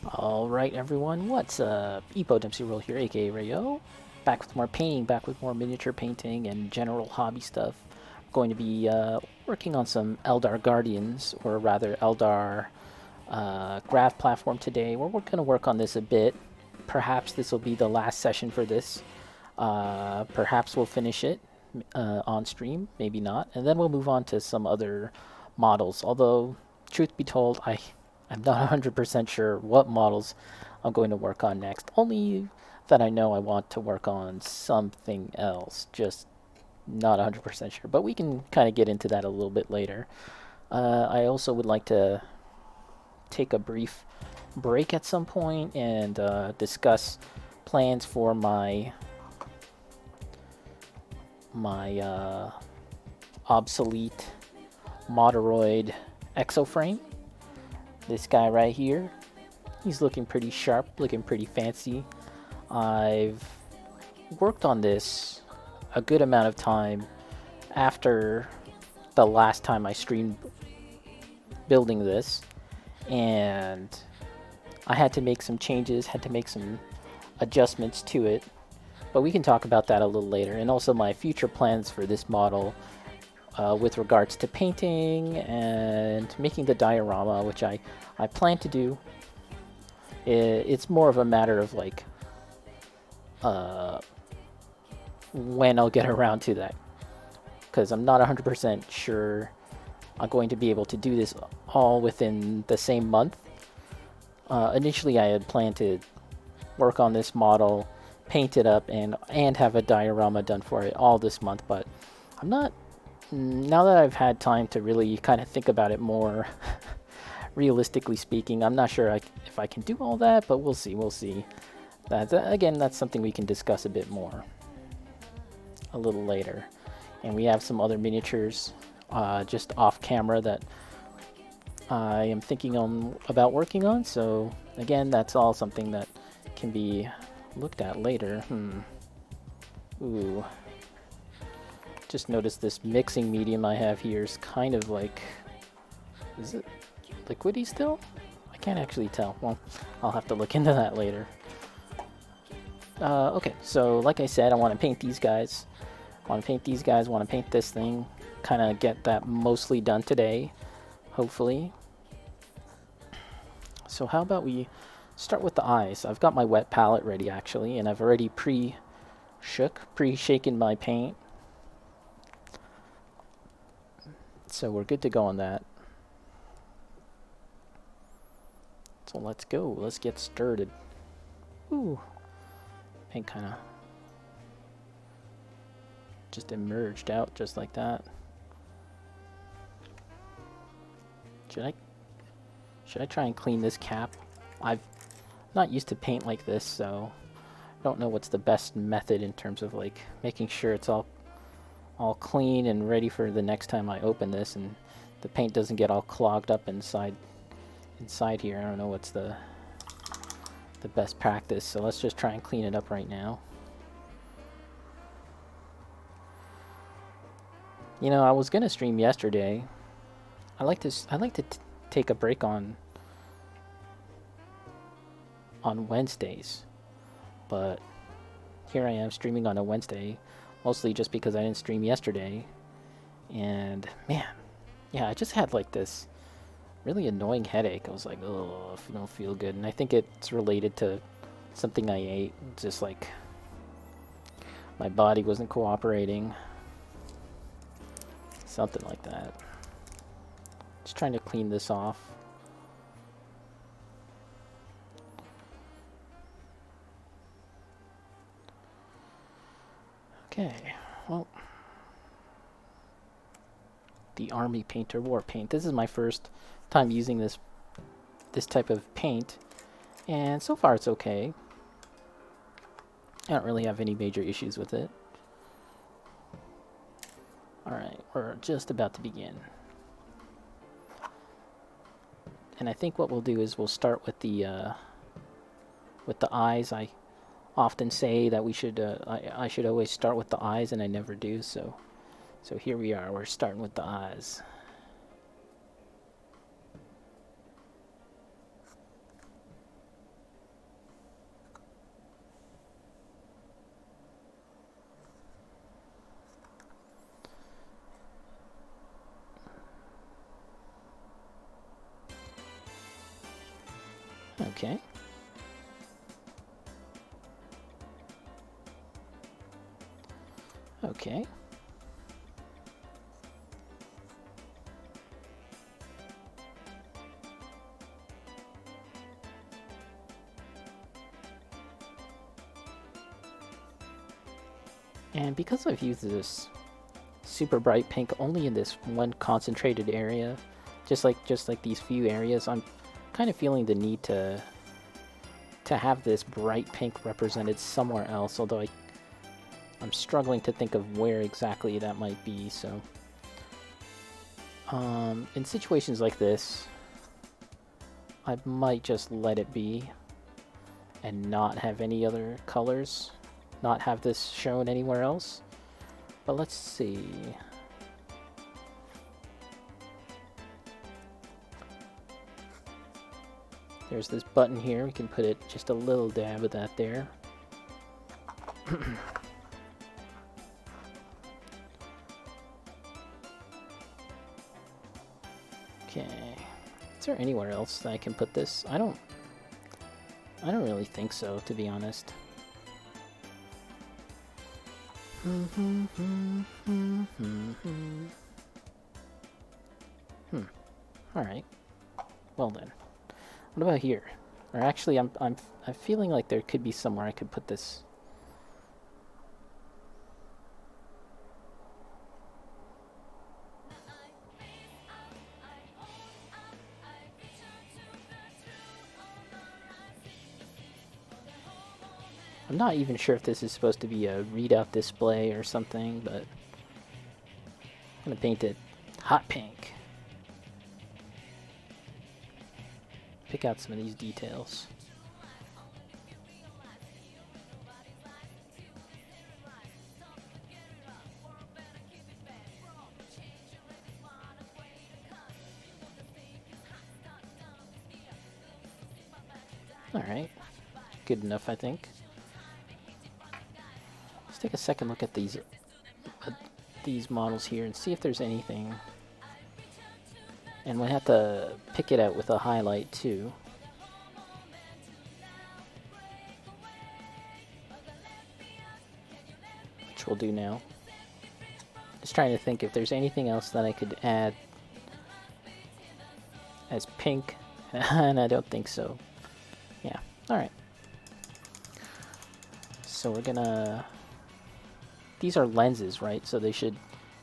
Alright everyone, what's up? Epo Dempsey Roll here, aka Rayo. Back with more painting, back with more miniature painting and general hobby stuff. I'm going to be working on some Eldar Guardians, or rather Eldar Grav platform today. We're going to work on this a bit. Perhaps this will be the last session for this. Perhaps we'll finish it on stream, maybe not. And then we'll move on to some other models. Although, truth be told, I'm not 100% sure what models I'm going to work on next. Only that I know I want to work on something else. Just not 100% sure. But we can kind of get into that a little bit later. I also would like to take a brief break at some point and discuss plans for my obsolete Moderoid exoframe. This guy right here, he's looking pretty sharp, looking pretty fancy. I've worked on this a good amount of time after the last time I streamed building this, and I had to make some changes, had to make some adjustments to it, but we can talk about that a little later, and also my future plans for this model with regards to painting and making the diorama, which I plan to do. It's more of a matter of like when I'll get around to that, because I'm not 100% sure I'm going to be able to do this all within the same month. Initially, I had planned to work on this model, paint it up, and have a diorama done for it all this month, but I'm not. Now that I've had time to really kind of think about it more, realistically speaking, I'm not sure if I can do all that, but we'll see. We'll see. Again, that's something we can discuss a bit more a little later. And we have some other miniatures just off camera that I am thinking about working on. So again, that's all something that can be looked at later. Ooh. Just noticed this mixing medium I have here is kind of like, is it liquidy still? I can't actually tell. Well, I'll have to look into that later. Okay, so like I said, I want to paint these guys. Want to paint this thing. Kind of get that mostly done today, hopefully. So how about we start with the eyes? I've got my wet palette ready actually, and I've already pre-shaken my paint. So we're good to go on that. So let's go. Let's get started. Ooh. Paint kind of just emerged out just like that. Should I try and clean this cap? I've not used to paint like this, so I don't know what's the best method in terms of like making sure it's all clean and ready for the next time I open this and the paint doesn't get all clogged up inside here. I don't know what's the best practice, so let's just try and clean it up right now. You know, I was gonna stream yesterday. I like to take a break on Wednesdays, but here I am streaming on a Wednesday, mostly just because I didn't stream yesterday. And man, yeah, I just had like this really annoying headache. I was like, oh, I don't feel good, and I think it's related to something I ate. Just like my body wasn't cooperating, something like that. Just trying to clean this off. Okay, well, the army painter war paint. This is my first time using this type of paint, and so far it's okay. I don't really have any major issues with it. Alright, we're just about to begin. And I think what we'll do is we'll start with the eyes. I often say that we should I should always start with the eyes, and I never do, so here we are. We're starting with the eyes. Okay. Okay. And because I've used this super bright pink only in this one concentrated area, just like these few areas, I'm kind of feeling the need to have this bright pink represented somewhere else, although I'm struggling to think of where exactly that might be. So in situations like this, I might just let it be and not have any other colors, not have this shown anywhere else. But let's see. There's this button here. We can put it just a little dab of that there. Okay. Is there anywhere else that I can put this? I don't really think so, to be honest. Alright. Well then. What about here? Or actually, I'm feeling like there could be somewhere I could put this. I'm not even sure if this is supposed to be a readout display or something, but I'm gonna paint it hot pink. Pick out some of these details. Alright, good enough, I think. Let's take a second look at these models here and see if there's anything. And we'll have to pick it out with a highlight too. Which we'll do now. Just trying to think if there's anything else that I could add as pink, and I don't think so. Yeah, alright. So we're gonna... These are lenses, right? So they should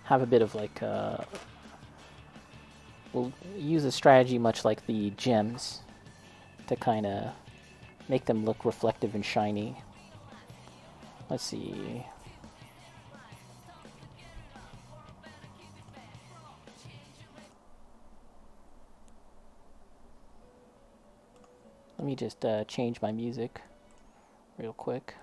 have a bit of like... We'll use a strategy much like the gems to kind of make them look reflective and shiny. Let's see. Let me just change my music real quick.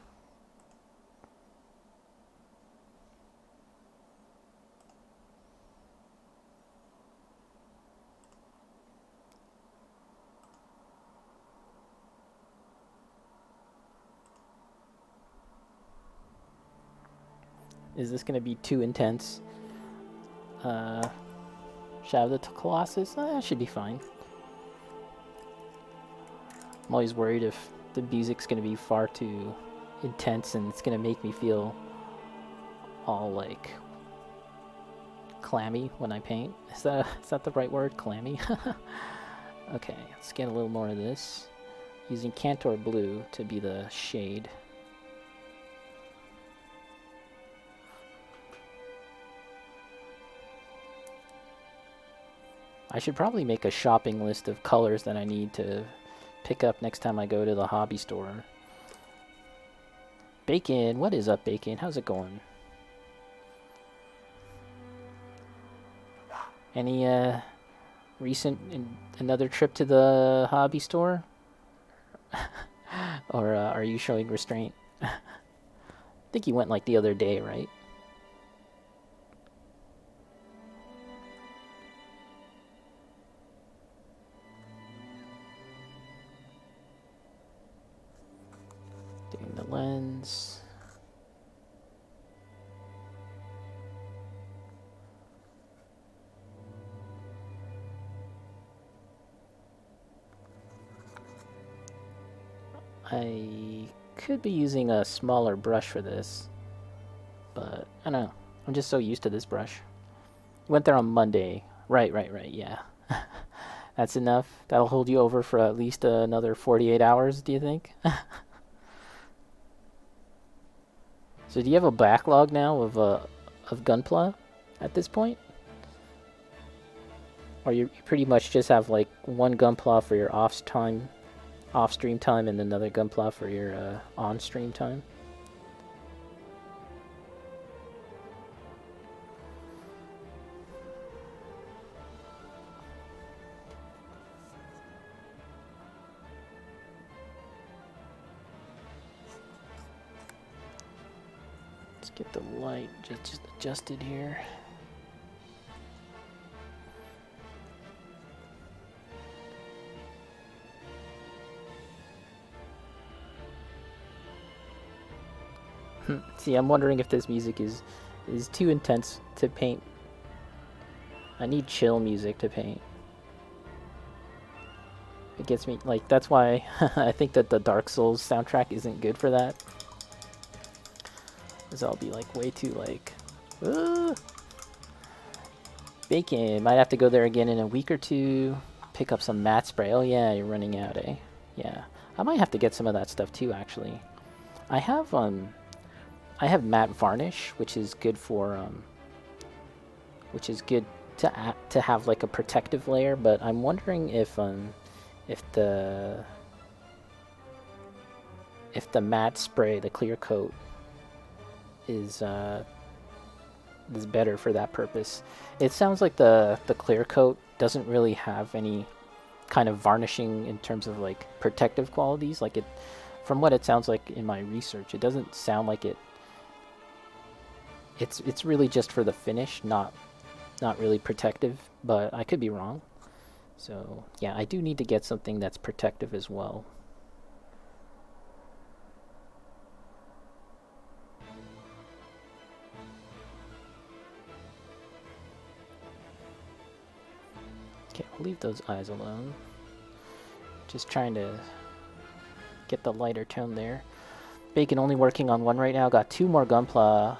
Is this going to be too intense? Shadow of the Colossus? That should be fine. I'm always worried if the music's going to be far too intense and it's going to make me feel all like clammy when I paint. Is that the right word? Clammy? Okay, let's get a little more of this. Using Cantor Blue to be the shade. I should probably make a shopping list of colors that I need to pick up next time I go to the hobby store. Bacon, what is up, Bacon? How's it going? Any recent another trip to the hobby store? Or are you showing restraint? I think you went like the other day, right? Doing the lens. I could be using a smaller brush for this, but I don't know. I'm just so used to this brush. Went there on Monday. Right, yeah. That's enough? That'll hold you over for at least another 48 hours, do you think? So do you have a backlog now of Gunpla at this point? Or you pretty much just have like one Gunpla for your off-stream time, and another Gunpla for your on-stream time? Let's get the light just adjusted here. See, I'm wondering if this music is too intense to paint. I need chill music to paint. It gets me, like, that's why I think that the Dark Souls soundtrack isn't good for that. Because I'll be, like, way too, like, Bacon. Might have to go there again in a week or two. Pick up some matte spray. Oh, yeah, you're running out, eh? Yeah. I might have to get some of that stuff, too, actually. I have matte varnish, which is good for, which is good to have, like, a protective layer, but I'm wondering if the matte spray, the clear coat, is better for that purpose. It sounds like the clear coat doesn't really have any kind of varnishing in terms of like protective qualities. Like it, from what it sounds like in my research, it doesn't sound like it. It's really just for the finish, not really protective. But I could be wrong. So yeah, I do need to get something that's protective as well. Okay, we'll leave those eyes alone. Just trying to get the lighter tone there. Bacon only working on one right now. Got 2 more Gunpla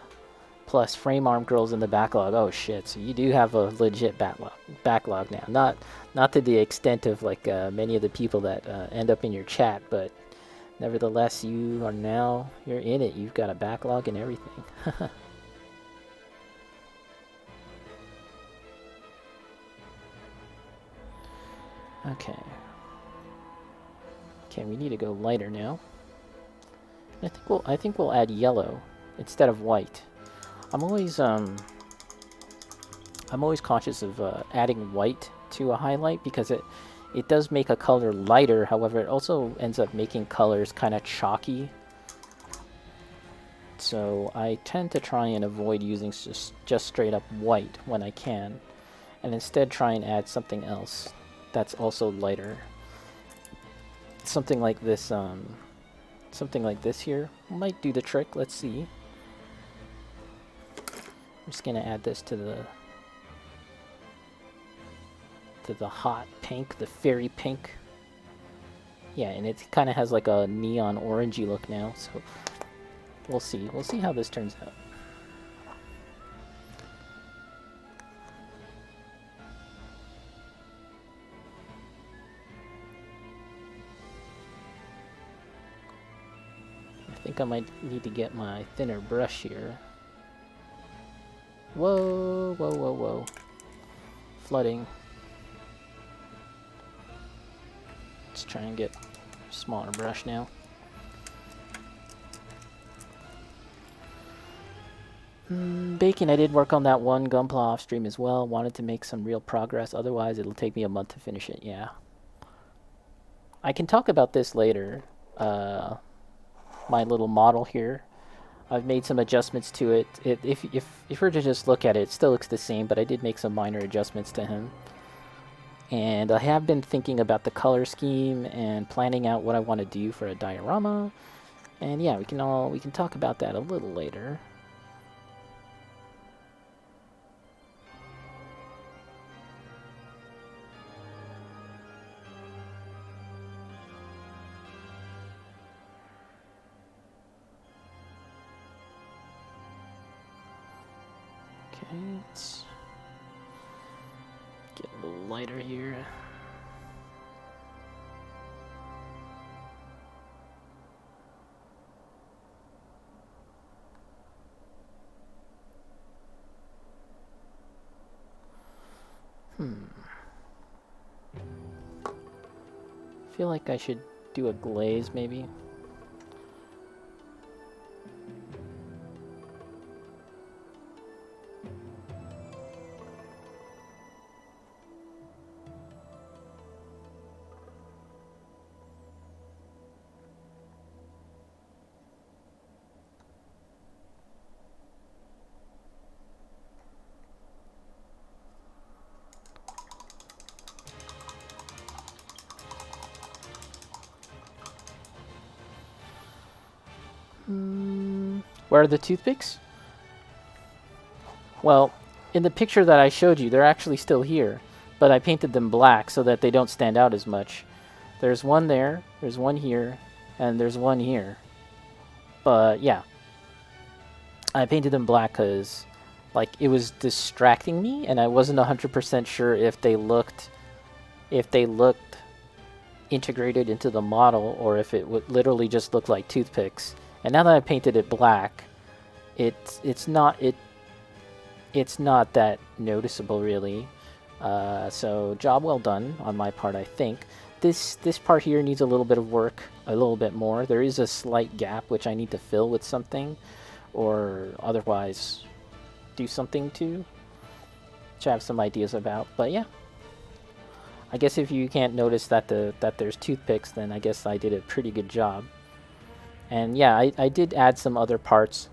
plus frame arm girls in the backlog. Oh shit, so you do have a legit backlog now. Not to the extent of like many of the people that end up in your chat, but nevertheless you're in it. You've got a backlog and everything. Okay. Okay, we need to go lighter now. I think we'll add yellow instead of white. I'm always conscious of adding white to a highlight because it does make a color lighter. However, it also ends up making colors kind of chalky. So I tend to try and avoid using just straight up white when I can, and instead try and add something else that's also lighter. Something like this here might do the trick. Let's see. I'm just gonna add this to the hot pink, the fairy pink. Yeah, and it kind of has like a neon orangey look now, so we'll see. We'll see how this turns out. I think I might need to get my thinner brush here. Whoa, whoa, whoa, whoa. Flooding. Let's try and get a smaller brush now. Bacon, I did work on that one Gunpla off stream as well. Wanted to make some real progress. Otherwise, it'll take me a month to finish it. Yeah. I can talk about this later. My little model here. I've made some adjustments to it. If you were to just look at it, it still looks the same, but I did make some minor adjustments to him. And I have been thinking about the color scheme and planning out what I want to do for a diorama. And yeah, we can talk about that a little later. Right. Get a little lighter here. Feel like I should do a glaze, maybe. Where are the toothpicks? Well, in the picture that I showed you, they're actually still here, but I painted them black so that they don't stand out as much. There's one there, there's one here, and there's one here. But yeah, I painted them black because like it was distracting me, and I wasn't 100% sure if they looked integrated into the model or if it would literally just look like toothpicks. And now that I painted it black, it's not that noticeable really. So job well done on my part, I think. This part here needs a little bit of work, a little bit more. There is a slight gap which I need to fill with something, or otherwise do something to, which I have some ideas about. But yeah, I guess if you can't notice that there's toothpicks, then I guess I did a pretty good job. And yeah, I did add some other parts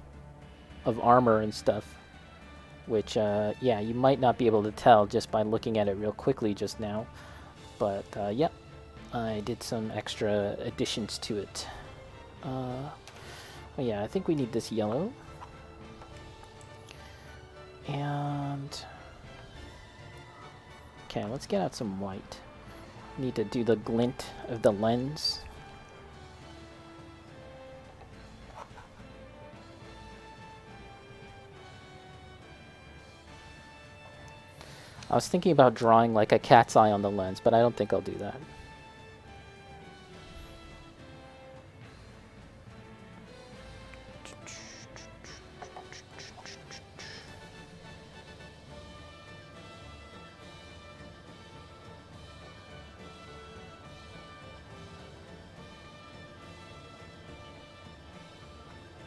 of armor and stuff, which yeah, you might not be able to tell just by looking at it real quickly just now. But yeah, I did some extra additions to it. Well, yeah, I think we need this yellow. And okay, let's get out some white. Need to do the glint of the lens. I was thinking about drawing like a cat's eye on the lens, but I don't think I'll do that.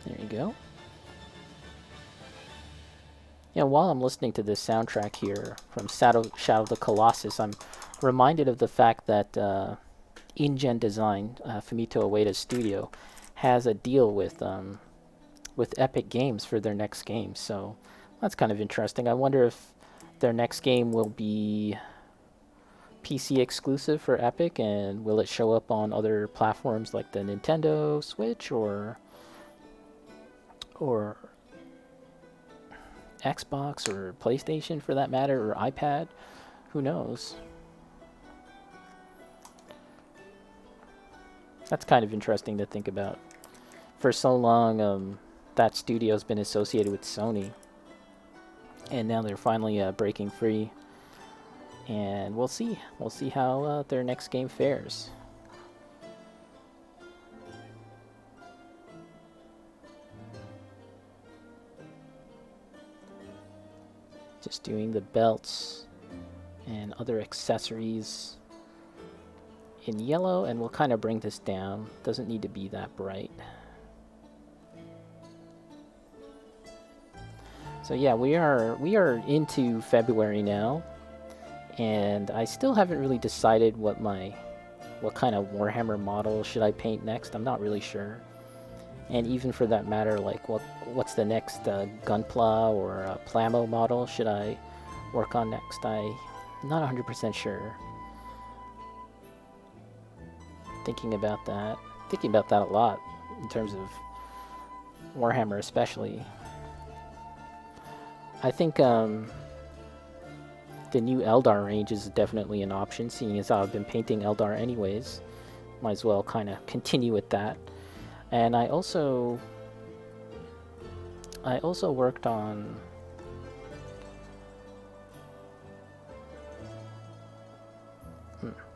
There you go. Yeah, while I'm listening to this soundtrack here from Shadow of the Colossus, I'm reminded of the fact that InGen Design, Fumito Ueda's studio, has a deal with Epic Games for their next game. So that's kind of interesting. I wonder if their next game will be PC exclusive for Epic, and will it show up on other platforms like the Nintendo Switch or Xbox or PlayStation for that matter, or iPad? Who knows? That's kind of interesting to think about. For so long, that studio's been associated with Sony, and now they're finally breaking free. And we'll see. We'll see how their next game fares. Just doing the belts and other accessories in yellow, and we'll kind of bring this down. Doesn't need to be that bright. So yeah, we are into February now, and I still haven't really decided what kind of Warhammer model should I paint next. I'm not really sure. And even for that matter, like what's the next Gunpla or Plamo model should I work on next? I'm not 100% sure. Thinking about that a lot in terms of Warhammer especially. I think the new Eldar range is definitely an option, seeing as I've been painting Eldar anyways. Might as well kind of continue with that. And I also worked on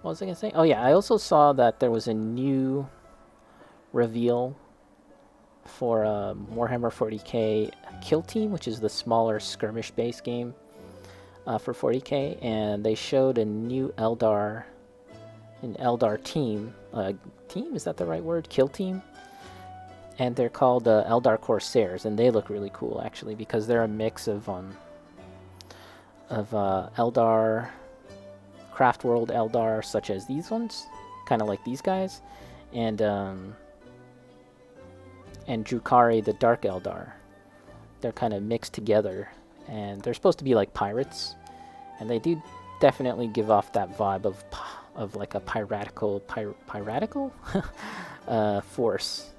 What was I gonna say? Oh yeah, I also saw that there was a new reveal for Warhammer 40k Kill Team, which is the smaller skirmish-based game for 40k, and they showed a new an Eldar team. Team, is that the right word? Kill Team? And they're called Eldar Corsairs, and they look really cool actually because they're a mix of Eldar, Craft World Eldar, such as these ones, kind of like these guys, and Drukhari, the Dark Eldar. They're kind of mixed together, and they're supposed to be like pirates, and they do definitely give off that vibe of like a piratical force.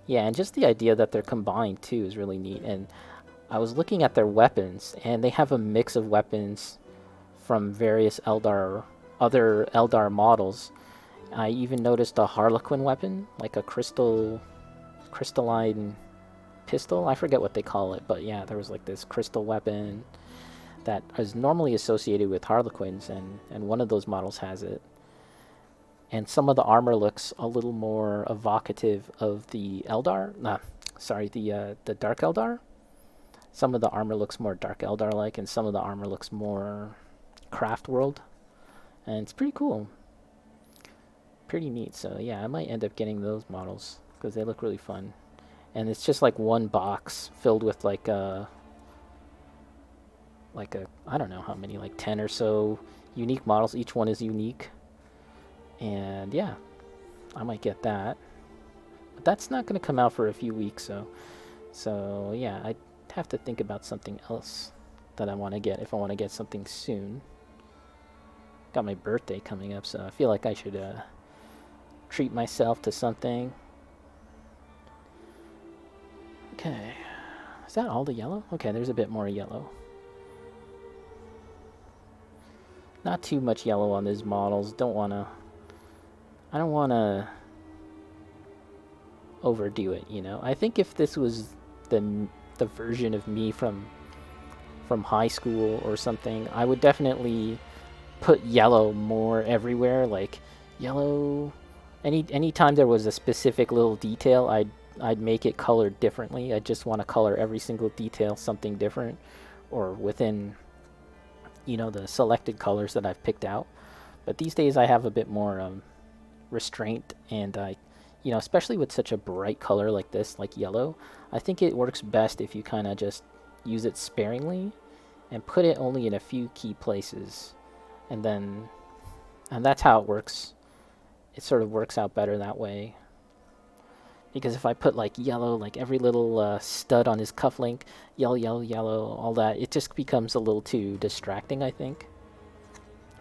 Yeah, and just the idea that they're combined too is really neat. And I was looking at their weapons, and they have a mix of weapons from various other Eldar models. I even noticed a Harlequin weapon, like a crystalline pistol. I forget what they call it, but yeah, there was like this crystal weapon that is normally associated with Harlequins, and one of those models has it. And some of the armor looks a little more evocative of the Eldar. The Dark Eldar. Some of the armor looks more Dark Eldar-like, and some of the armor looks more Craft World. And it's pretty cool. Pretty neat. So yeah, I might end up getting those models because they look really fun. And it's just like one box filled with like a I don't know how many, like 10 or so unique models. Each one is unique. And yeah, I might get that. But that's not going to come out for a few weeks, so yeah, I have to think about something else that I want to get if I want to get something soon. Got my birthday coming up, so I feel like I should treat myself to something. Okay, is that all the yellow? Okay, there's a bit more yellow. Not too much yellow on these models. I don't want to overdo it, you know. I think if this was the version of me from high school or something, I would definitely put yellow more everywhere. Like yellow, anytime there was a specific little detail, I'd make it colored differently. I just want to color every single detail something different, or within, you know, the selected colors that I've picked out. But these days I have a bit more restraint, and you know, especially with such a bright color like this, like yellow, I think it works best if you kind of just use it sparingly and put it only in a few key places, and that's how it works. It sort of works out better that way. Because if I put like yellow, like every little stud on his cufflink, yellow, yellow, yellow, all that, it just becomes a little too distracting, I think.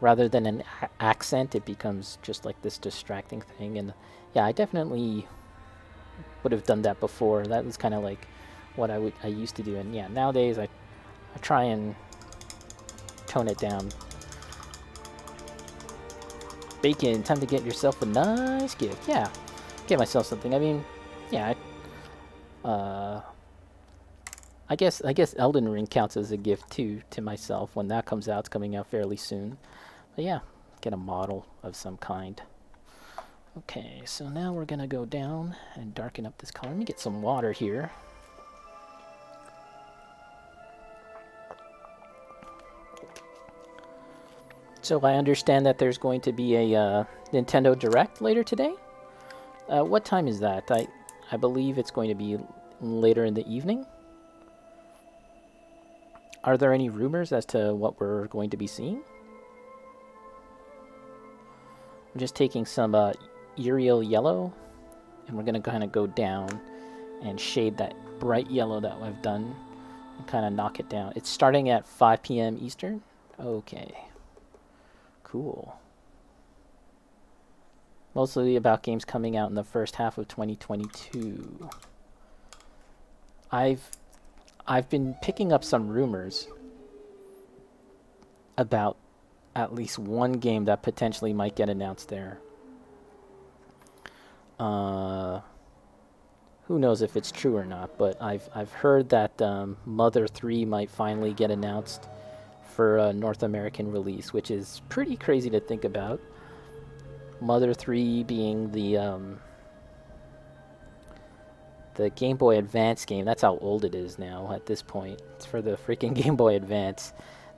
Rather than an accent, it becomes just like this distracting thing. And yeah, I definitely would have done that before. That was kind of like what I used to do. And yeah, nowadays I try and tone it down. Bacon, time to get yourself a nice gift. Yeah, get myself something. I mean, yeah, I guess Elden Ring counts as a gift too to myself when that comes out. It's coming out fairly soon. But yeah, get a model of some kind. Okay, so now we're gonna go down and darken up this color. Let me get some water here. So I understand that there's going to be a Nintendo Direct later today. What time is that? I believe it's going to be later in the evening. Are there any rumors as to what we're going to be seeing? I'm just taking some Uriel yellow, and we're going to kind of go down and shade that bright yellow that I've done and kind of knock it down. It's starting at 5 p.m. Eastern. Okay. Cool. Mostly about games coming out in the first half of 2022. I've been picking up some rumors about at least one game that potentially might get announced there. Who knows if it's true or not, but I've heard that Mother 3 might finally get announced for a North American release, which is pretty crazy to think about. Mother 3 being the Game Boy Advance game. That's how old it is now at this point. It's for the freaking Game Boy Advance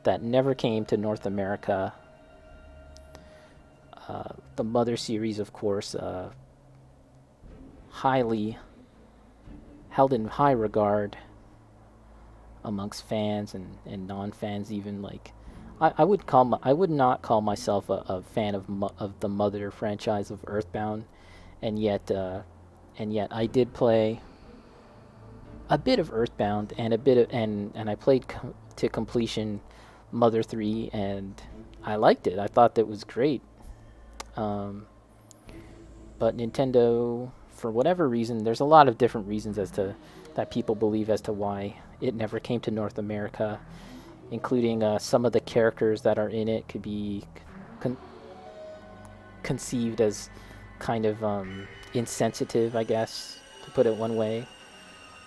that never came to North America. The Mother series, of course, highly held in high regard amongst fans and non-fans even. Like, I would not call myself a fan of the Mother franchise of Earthbound, and yet I did play a bit of Earthbound and I played to completion Mother 3, and I liked it. I thought that was great. But Nintendo, for whatever reason, there's a lot of different reasons that people believe as to why it never came to North America, including some of the characters that are in it could be conceived as kind of insensitive, I guess, to put it one way,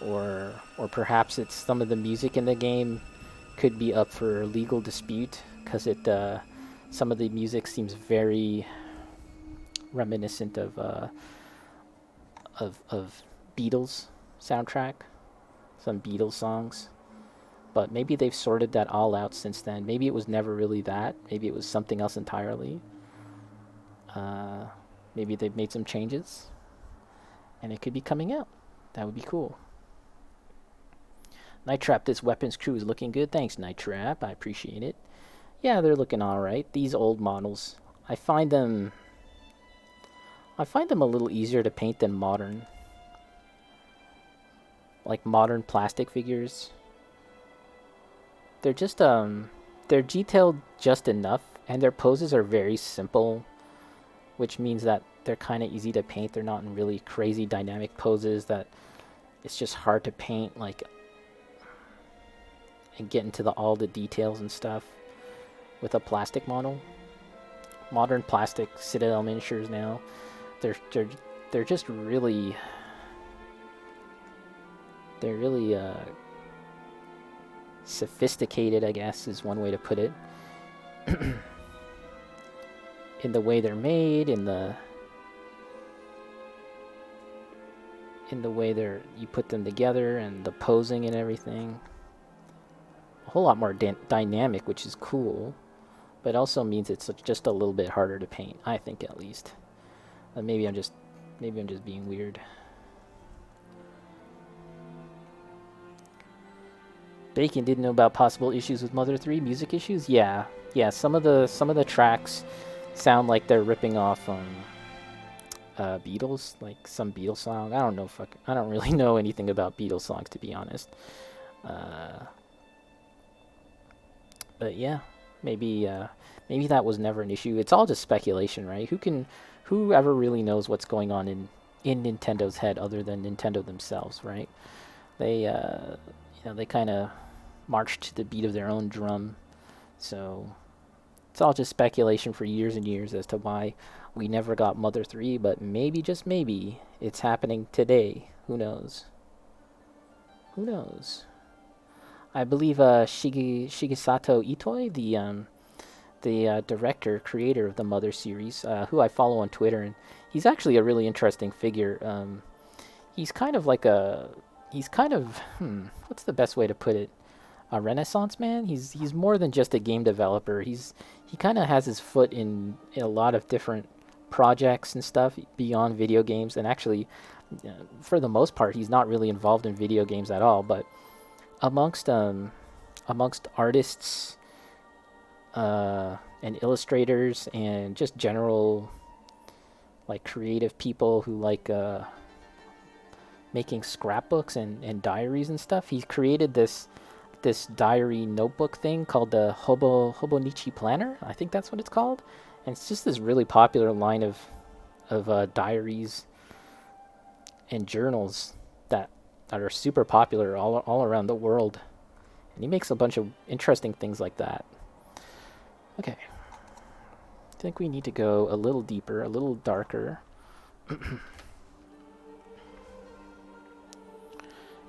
or perhaps it's some of the music in the game could be up for legal dispute because some of the music seems very reminiscent of Beatles soundtrack, some Beatles songs. But maybe they've sorted that all out since then. Maybe it was never really that. Maybe it was something else entirely. Maybe they've made some changes, and it could be coming out. That would be cool. Night Trap, this weapons crew is looking good. Thanks, Night Trap. I appreciate it. Yeah, they're looking all right. These old models, I find them a little easier to paint than modern. Like modern plastic figures. They're just they're detailed just enough, and their poses are very simple, which means that they're kind of easy to paint. They're not in really crazy dynamic poses that it's just hard to paint, like, and get into all the details and stuff with a plastic model. Modern plastic Citadel miniatures now, they're just really sophisticated, I guess is one way to put it. In the way they're made, in the way you put them together, and the posing and everything. A whole lot more dynamic, which is cool, but also means it's just a little bit harder to paint, I think, at least. Maybe I'm just being weird. Bacon didn't know about possible issues with Mother 3, music issues. Yeah. Some of the tracks sound like they're ripping off Beatles, like some Beatles song. I don't really know anything about Beatles songs, to be honest. But yeah, maybe that was never an issue. It's all just speculation, right? Who ever really knows what's going on in Nintendo's head other than Nintendo themselves, right? They they kind of march to the beat of their own drum. So it's all just speculation for years and years as to why we never got Mother 3, but maybe, just maybe, it's happening today. Who knows? Who knows? I believe Shigesato Itoi, the director, creator of the Mother series, who I follow on Twitter, and he's actually a really interesting figure. He's kind of what's the best way to put it? A Renaissance man. He's more than just a game developer. He kind of has his foot in a lot of different projects and stuff beyond video games. And actually, for the most part, he's not really involved in video games at all. But amongst artists and illustrators and just general like creative people who like making scrapbooks and diaries and stuff, he's created this diary notebook thing called the Hobonichi Planner. I think that's what it's called. And it's just this really popular line of diaries and journals that are super popular all around the world. And he makes a bunch of interesting things like that. Okay. I think we need to go a little deeper, a little darker.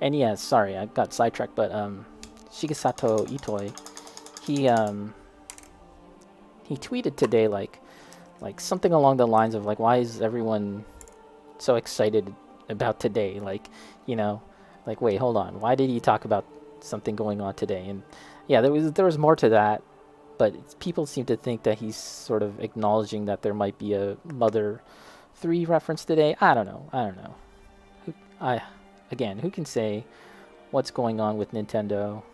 And yeah, sorry, I got sidetracked, but Shigesato Itoi, he tweeted today like Like something along the lines of like, why is everyone so excited about today? Like, you know, like wait, hold on, why did he talk about something going on today? And yeah, there was more to that, but people seem to think that he's sort of acknowledging that there might be a Mother 3 reference today. I don't know. I don't know. I again, who can say what's going on with Nintendo?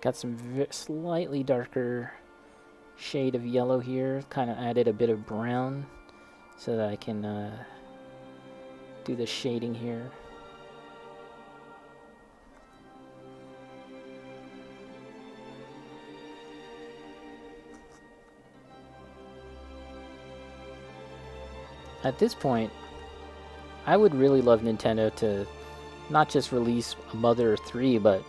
Got some slightly darker shade of yellow here. Kind of added a bit of brown so that I can do the shading here. At this point, I would really love Nintendo to not just release a Mother 3, but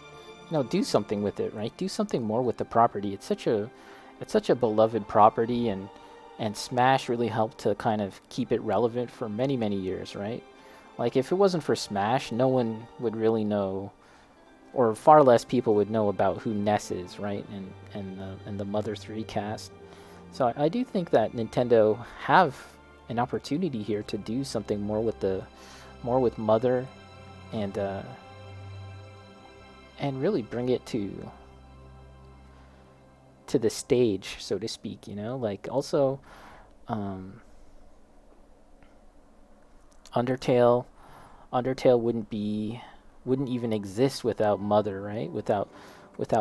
do something with it, right? Do something more with the property. It's such a beloved property, and Smash really helped to kind of keep it relevant for many, many years, right? Like if it wasn't for Smash, no one would really know, or far less people would know about who Ness is, right? And the Mother 3 cast. So I do think that Nintendo have an opportunity here to do something more with Mother, and really bring it to the stage, so to speak. Like also, Undertale, Undertale wouldn't even exist without Mother, right? Without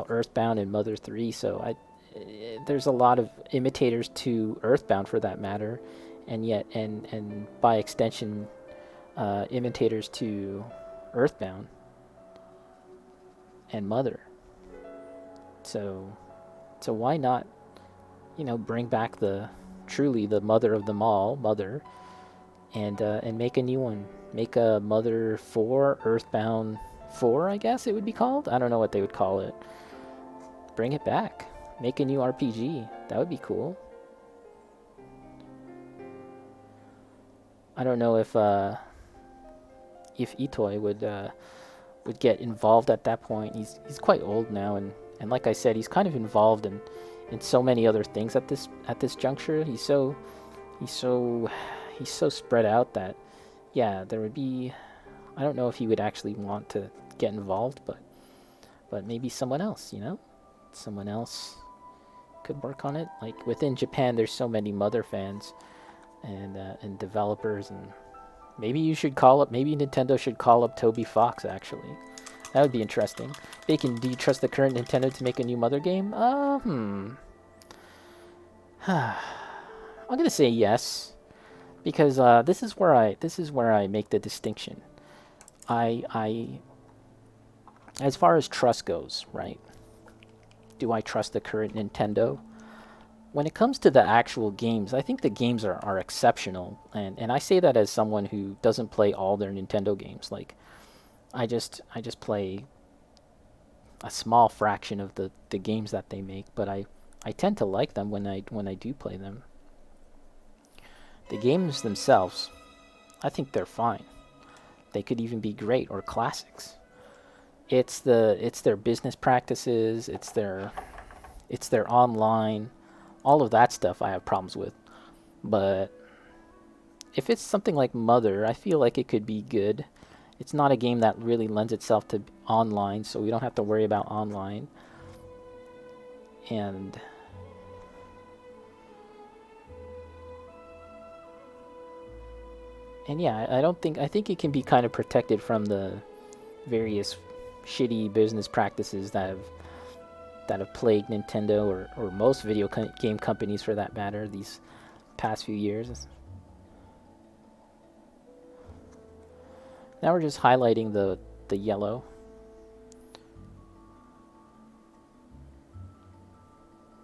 Earthbound and Mother 3. So there's a lot of imitators to Earthbound for that matter, and yet and by extension, imitators to Earthbound and Mother. So why not, bring back truly the mother of them all, Mother, and make a new one. Make a Mother 4, Earthbound 4, I guess it would be called. I don't know what they would call it. Bring it back. Make a new RPG. That would be cool. I don't know if Itoi would get involved at that point. He's quite old now, and like I said, he's kind of involved in so many other things at this juncture. He's so spread out that yeah, there would be, I don't know if he would actually want to get involved, but maybe someone else, someone else could work on it. Like within Japan, there's so many Mother fans and developers, and maybe Nintendo should call up Toby Fox, actually. That would be interesting. Bacon, do you trust the current Nintendo to make a new Mother game? I'm gonna say yes, because this is where I make the distinction. I as far as trust goes, right? Do I trust the current Nintendo? When it comes to the actual games, I think the games are exceptional, and I say that as someone who doesn't play all their Nintendo games. Like I just play a small fraction of the games that they make, but I tend to like them when I do play them. The games themselves, I think they're fine. They could even be great or classics. It's their business practices, it's their online, all of that stuff I have problems with. But if it's something like Mother, I feel like it could be good. It's not a game that really lends itself to online, so we don't have to worry about online. And yeah, I think it can be kind of protected from the various shitty business practices that have plagued Nintendo, or most video game companies for that matter, these past few years. Now we're just highlighting the yellow.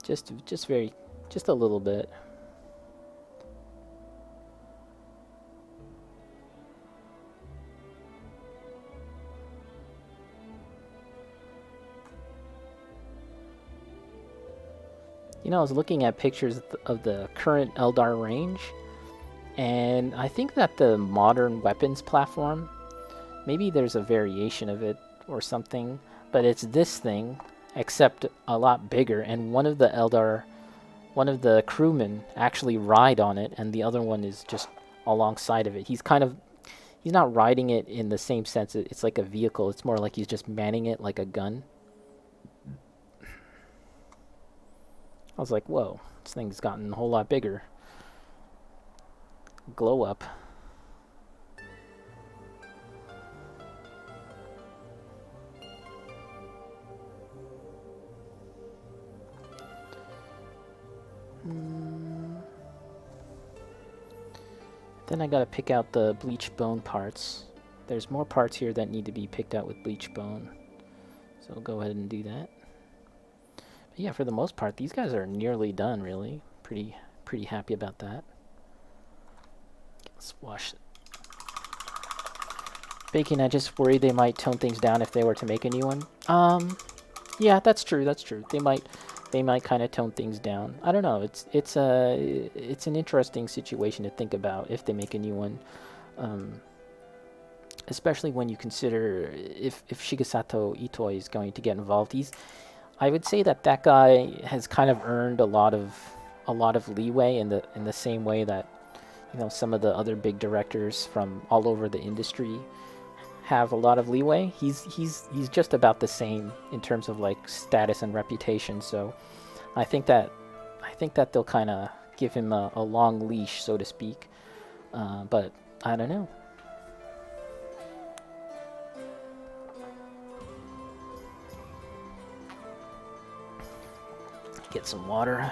Just a little bit. You know, I was looking at pictures of the current Eldar range, and I think that the modern weapons platform, maybe there's a variation of it or something, but it's this thing, except a lot bigger, and one of the crewmen actually ride on it, and the other one is just alongside of it. He's not riding it in the same sense. It's like a vehicle. It's more like he's just manning it like a gun. I was like, whoa, this thing's gotten a whole lot bigger. Glow up. Then I gotta pick out the bleach bone parts. There's more parts here that need to be picked out with bleach bone. So we'll go ahead and do that. But yeah, for the most part, these guys are nearly done, really. Pretty happy about that. Let's wash it. Bacon, I just worry they might tone things down if they were to make a new one. Yeah, that's true. They might kind of tone things down. I don't know. It's an interesting situation to think about if they make a new one, especially when you consider if Shigesato Itoi is going to get involved. I would say that guy has kind of earned a lot of leeway in the same way that, you know, some of the other big directors from all over the industry have a lot of leeway. He's just about the same in terms of like status and reputation. So I think that they'll kind of give him a long leash, so to speak. But I don't know. Get some water.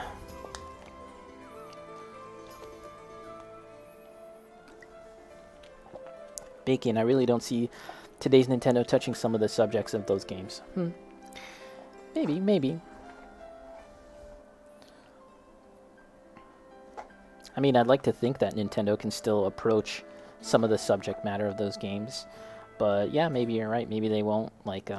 Bacon, I really don't see today's Nintendo touching some of the subjects of those games. Maybe. I mean, I'd like to think that Nintendo can still approach some of the subject matter of those games. But yeah, maybe you're right. Maybe they won't. Like,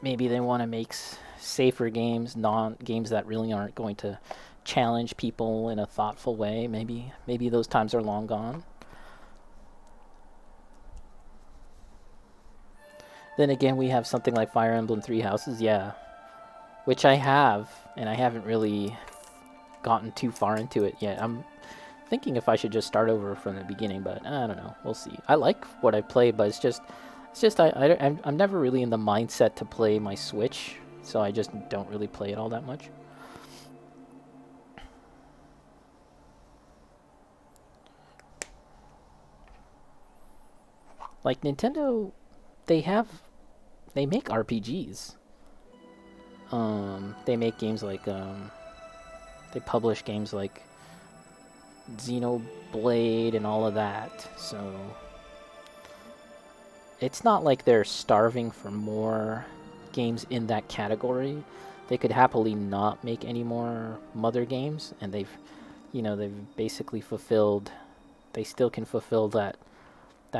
maybe they want to make safer games, games that really aren't going to challenge people in a thoughtful way. Maybe those times are long gone. Then again, we have something like Fire Emblem Three Houses, yeah, which I have, and I haven't really gotten too far into it yet. I'm thinking if I should just start over from the beginning, but I don't know. We'll see. I like what I played, but it's just I'm never really in the mindset to play my Switch, so I just don't really play it all that much. Like Nintendo, they make RPGs. They make games like they publish games like Xenoblade and all of that. So it's not like they're starving for more games in that category. They could happily not make any more Mother games, and they've basically fulfilled. They still can fulfill that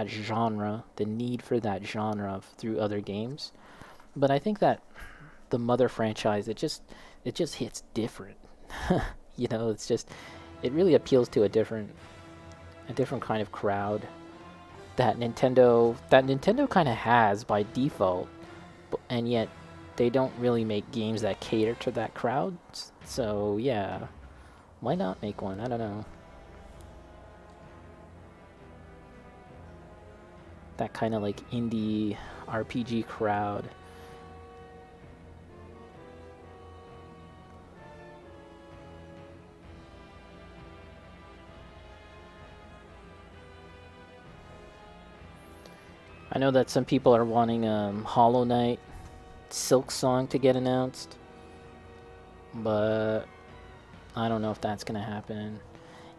genre, the need for that genre through other games. But I think that the Mother franchise, it just hits different. It really appeals to a different kind of crowd that Nintendo kind of has by default, and yet they don't really make games that cater to that crowd. So yeah, why not make one? I don't know. That kind of like indie RPG crowd. I know that some people are wanting Hollow Knight Silk Song to get announced, but I don't know if that's gonna happen.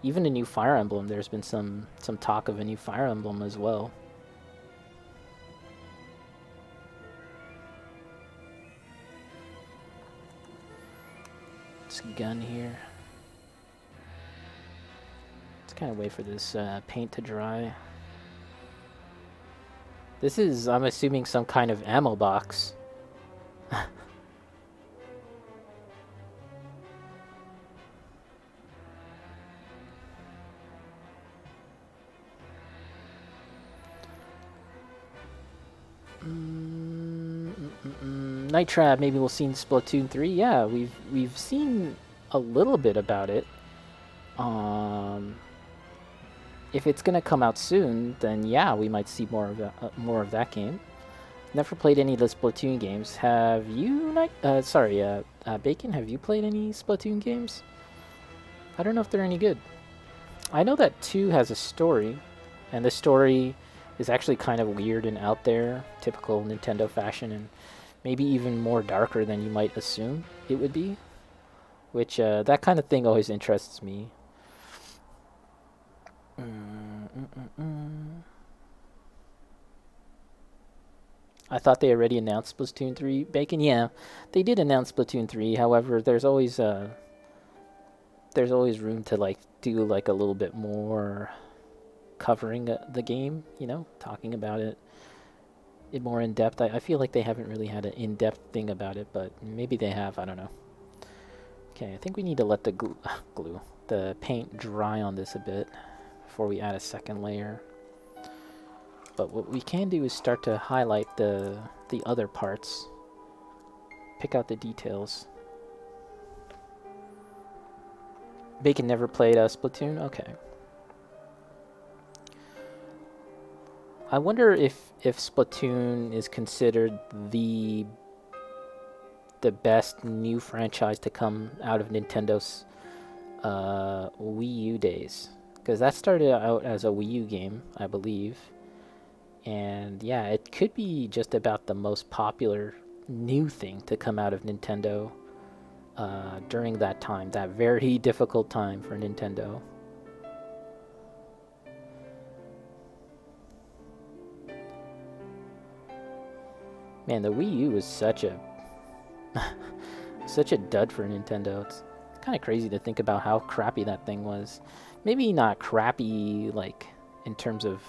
Even a new Fire Emblem, there's been some talk of a new Fire Emblem as well. This gun here. Let's kind of wait for this paint to dry. This is, I'm assuming, some kind of ammo box. Night Trap, maybe we'll see in Splatoon 3. Yeah, we've seen a little bit about it. If it's gonna come out soon, then yeah, we might see more of that game. Never played any of the Splatoon games. Have you, Bacon? Have you played any Splatoon games? I don't know if they're any good. I know that 2 has a story, and the story is actually kind of weird and out there, typical Nintendo fashion, and maybe even more darker than you might assume it would be. Which, that kind of thing always interests me. I thought they already announced Splatoon 3. Bacon, yeah, they did announce Splatoon 3. However, there's always room to like do like a little bit more covering the game, you know, talking about it more in depth. I feel like they haven't really had an in-depth thing about it, but maybe they have. I don't know. Okay, I think we need to let the the paint dry on this a bit before we add a second layer. But what we can do is start to highlight the other parts, pick out the details. Bacon never played Splatoon? Okay. I wonder if Splatoon is considered the best new franchise to come out of Nintendo's Wii U days. Because that started out as a Wii U game, I believe. And yeah, it could be just about the most popular new thing to come out of Nintendo during that time, that very difficult time for Nintendo. Man, the Wii U was such a dud for Nintendo. It's kind of crazy to think about how crappy that thing was. Maybe not crappy like in terms of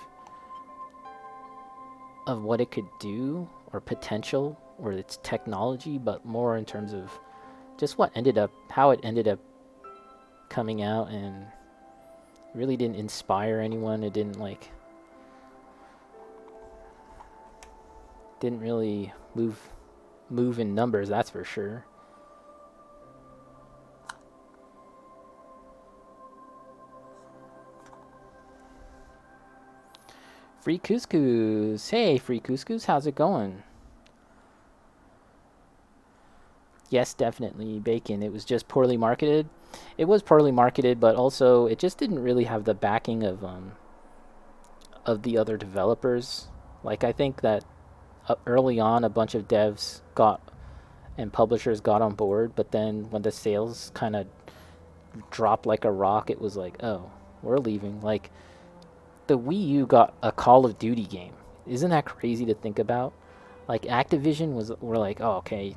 what it could do or potential or its technology, but more in terms of just how it ended up coming out, and really didn't inspire anyone. It didn't really move in numbers, that's for sure. Free Couscous. Hey, Free Couscous, how's it going? Yes, definitely, Bacon. It was just poorly marketed. It was poorly marketed, but also it just didn't really have the backing of the other developers. Like, I think that early on, a bunch of devs and publishers got on board, but then when the sales kind of dropped like a rock, it was like, oh, we're leaving. Like, the Wii U got a Call of Duty game. Isn't that crazy to think about? Like, Activision were like, oh, okay,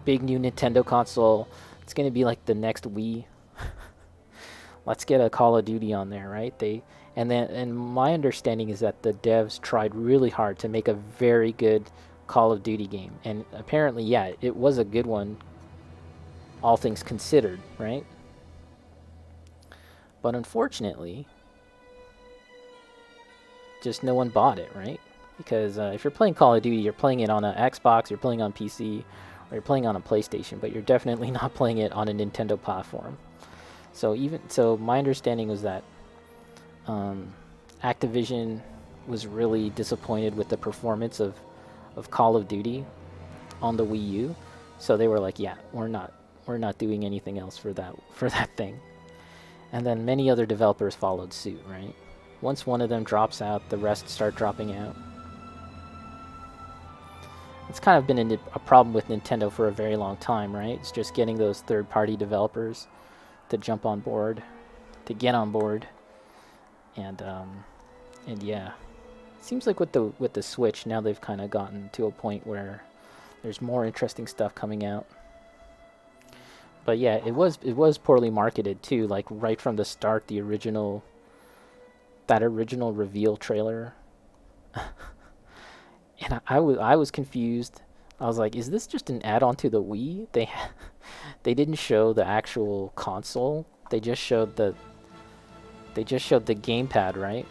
big new Nintendo console. It's gonna be like the next Wii. Let's get a Call of Duty on there, right? And my understanding is that the devs tried really hard to make a very good Call of Duty game, and apparently, yeah, it was a good one, all things considered, right? But unfortunately, just no one bought it, right? Because if you're playing Call of Duty, you're playing it on an Xbox, you're playing on PC, or you're playing on a PlayStation, but you're definitely not playing it on a Nintendo platform. So my understanding was that Activision was really disappointed with the performance of Call of Duty on the Wii U. So they were like, yeah, we're not doing anything else for that thing. And then many other developers followed suit, right? Once one of them drops out, the rest start dropping out. It's kind of been a problem with Nintendo for a very long time, right? It's just getting those third-party developers to jump on board, to get on board, and yeah, it seems like with the Switch now they've kind of gotten to a point where there's more interesting stuff coming out. But yeah, it was poorly marketed too. Like right from the start, that original reveal trailer, and I was confused. I was like, is this just an add-on to the Wii? They didn't show the actual console. They just showed the gamepad, right?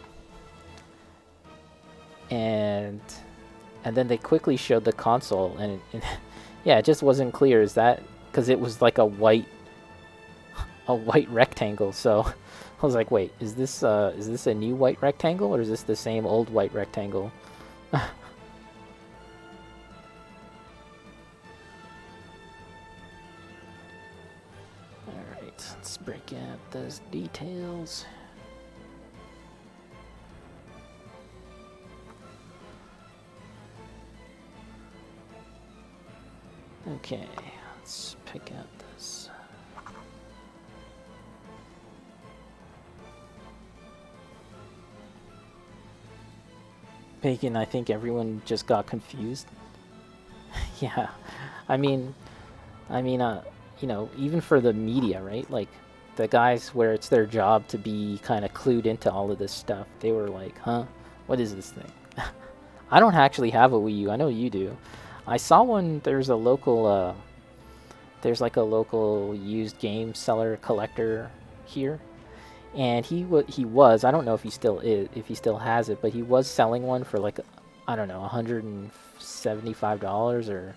And then they quickly showed the console, and yeah, it just wasn't clear. Is that because it was like a white rectangle? So I was like, wait, is this a new white rectangle, or is this the same old white rectangle? Alright, let's break out those details. Okay, let's pick out this. Bacon, I think everyone just got confused. Yeah, I mean, you know, even for the media, right? Like, the guys where it's their job to be kind of clued into all of this stuff, they were like, huh? What is this thing? I don't actually have a Wii U. I know you do. I saw one, there's like a local used game seller collector here. And he was, I don't know if he still has it, but he was selling one for like, I don't know, $175 or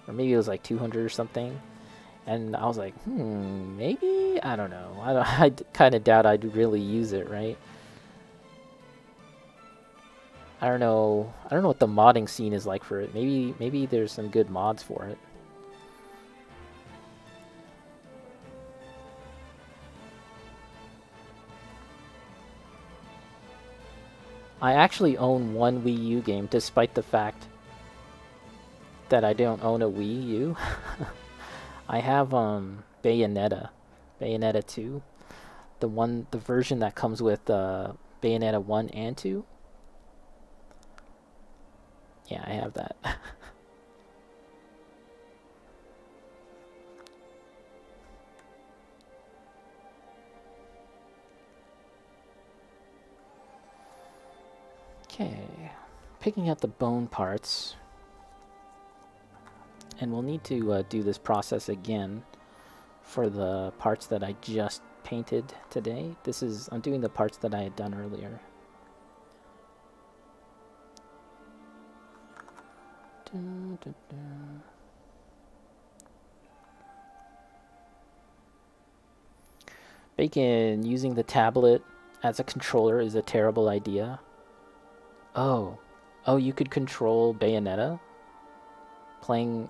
maybe it was like 200 or something. And I was like, maybe, I don't know. I kind of doubt I'd really use it, right? I don't know what the modding scene is like for it. Maybe there's some good mods for it. I actually own one Wii U game, despite the fact that I don't own a Wii U. I have Bayonetta 2, the version that comes with Bayonetta 1 and 2. Yeah, I have that. Okay, picking out the bone parts. And we'll need to do this process again for the parts that I just painted today. I'm doing the parts that I had done earlier. Bacon, using the tablet as a controller is a terrible idea. Oh, you could control Bayonetta playing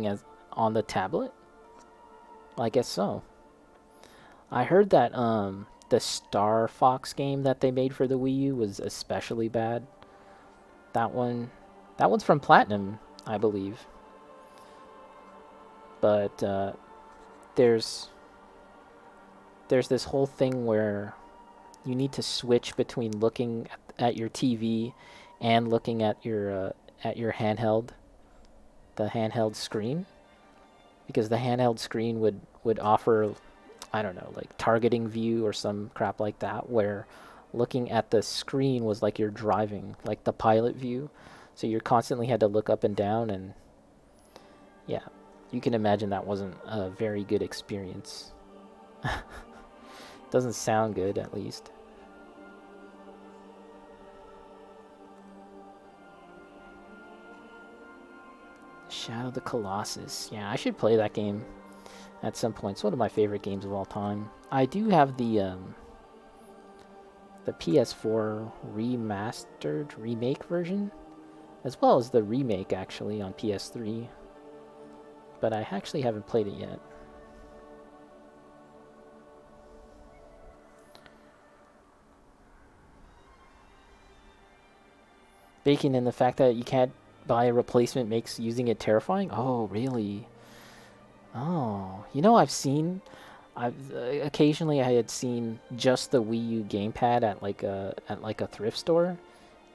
as on the tablet? Well, I guess so. I heard that the Star Fox game that they made for the Wii U was especially bad. That one's from Platinum, I believe. But there's this whole thing where you need to switch between looking at your TV and looking at your handheld, the handheld screen, because the handheld screen would offer, I don't know, like targeting view or some crap like that, where looking at the screen was like you're driving, like the pilot view. So you constantly had to look up and down, and yeah, you can imagine that wasn't a very good experience. Doesn't sound good, at least. Shadow of the Colossus. Yeah, I should play that game at some point. It's one of my favorite games of all time. I do have the PS4 remastered remake version, as well as the remake actually on PS3. But I actually haven't played it yet. Bacon, and the fact that you can't buy a replacement makes using it terrifying? Oh, really? Oh, you know, occasionally I had seen just the Wii U gamepad at like a thrift store,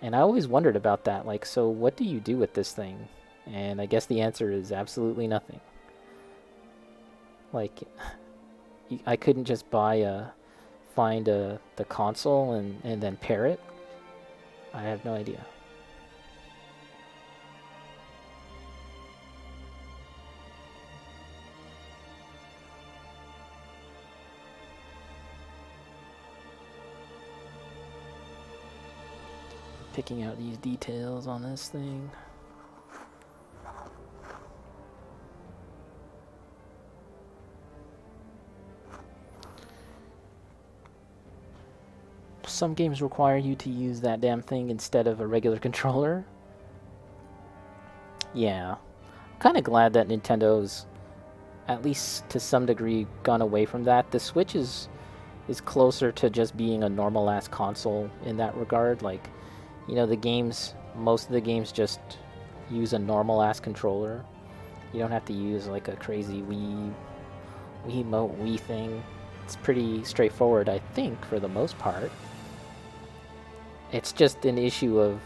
and I always wondered about that. Like, so what do you do with this thing? And I guess the answer is absolutely nothing. Like, I couldn't just find the console and then pair it. I have no idea. picking out these details on this thing. Some games require you to use that damn thing instead of a regular controller. Yeah. I'm kind of glad that Nintendo's, at least to some degree, gone away from that. The Switch is closer to just being a normal-ass console in that regard. Like, you know, most of the games just use a normal-ass controller. You don't have to use, like, a crazy Wiimote thing. It's pretty straightforward, I think, for the most part. It's just an issue of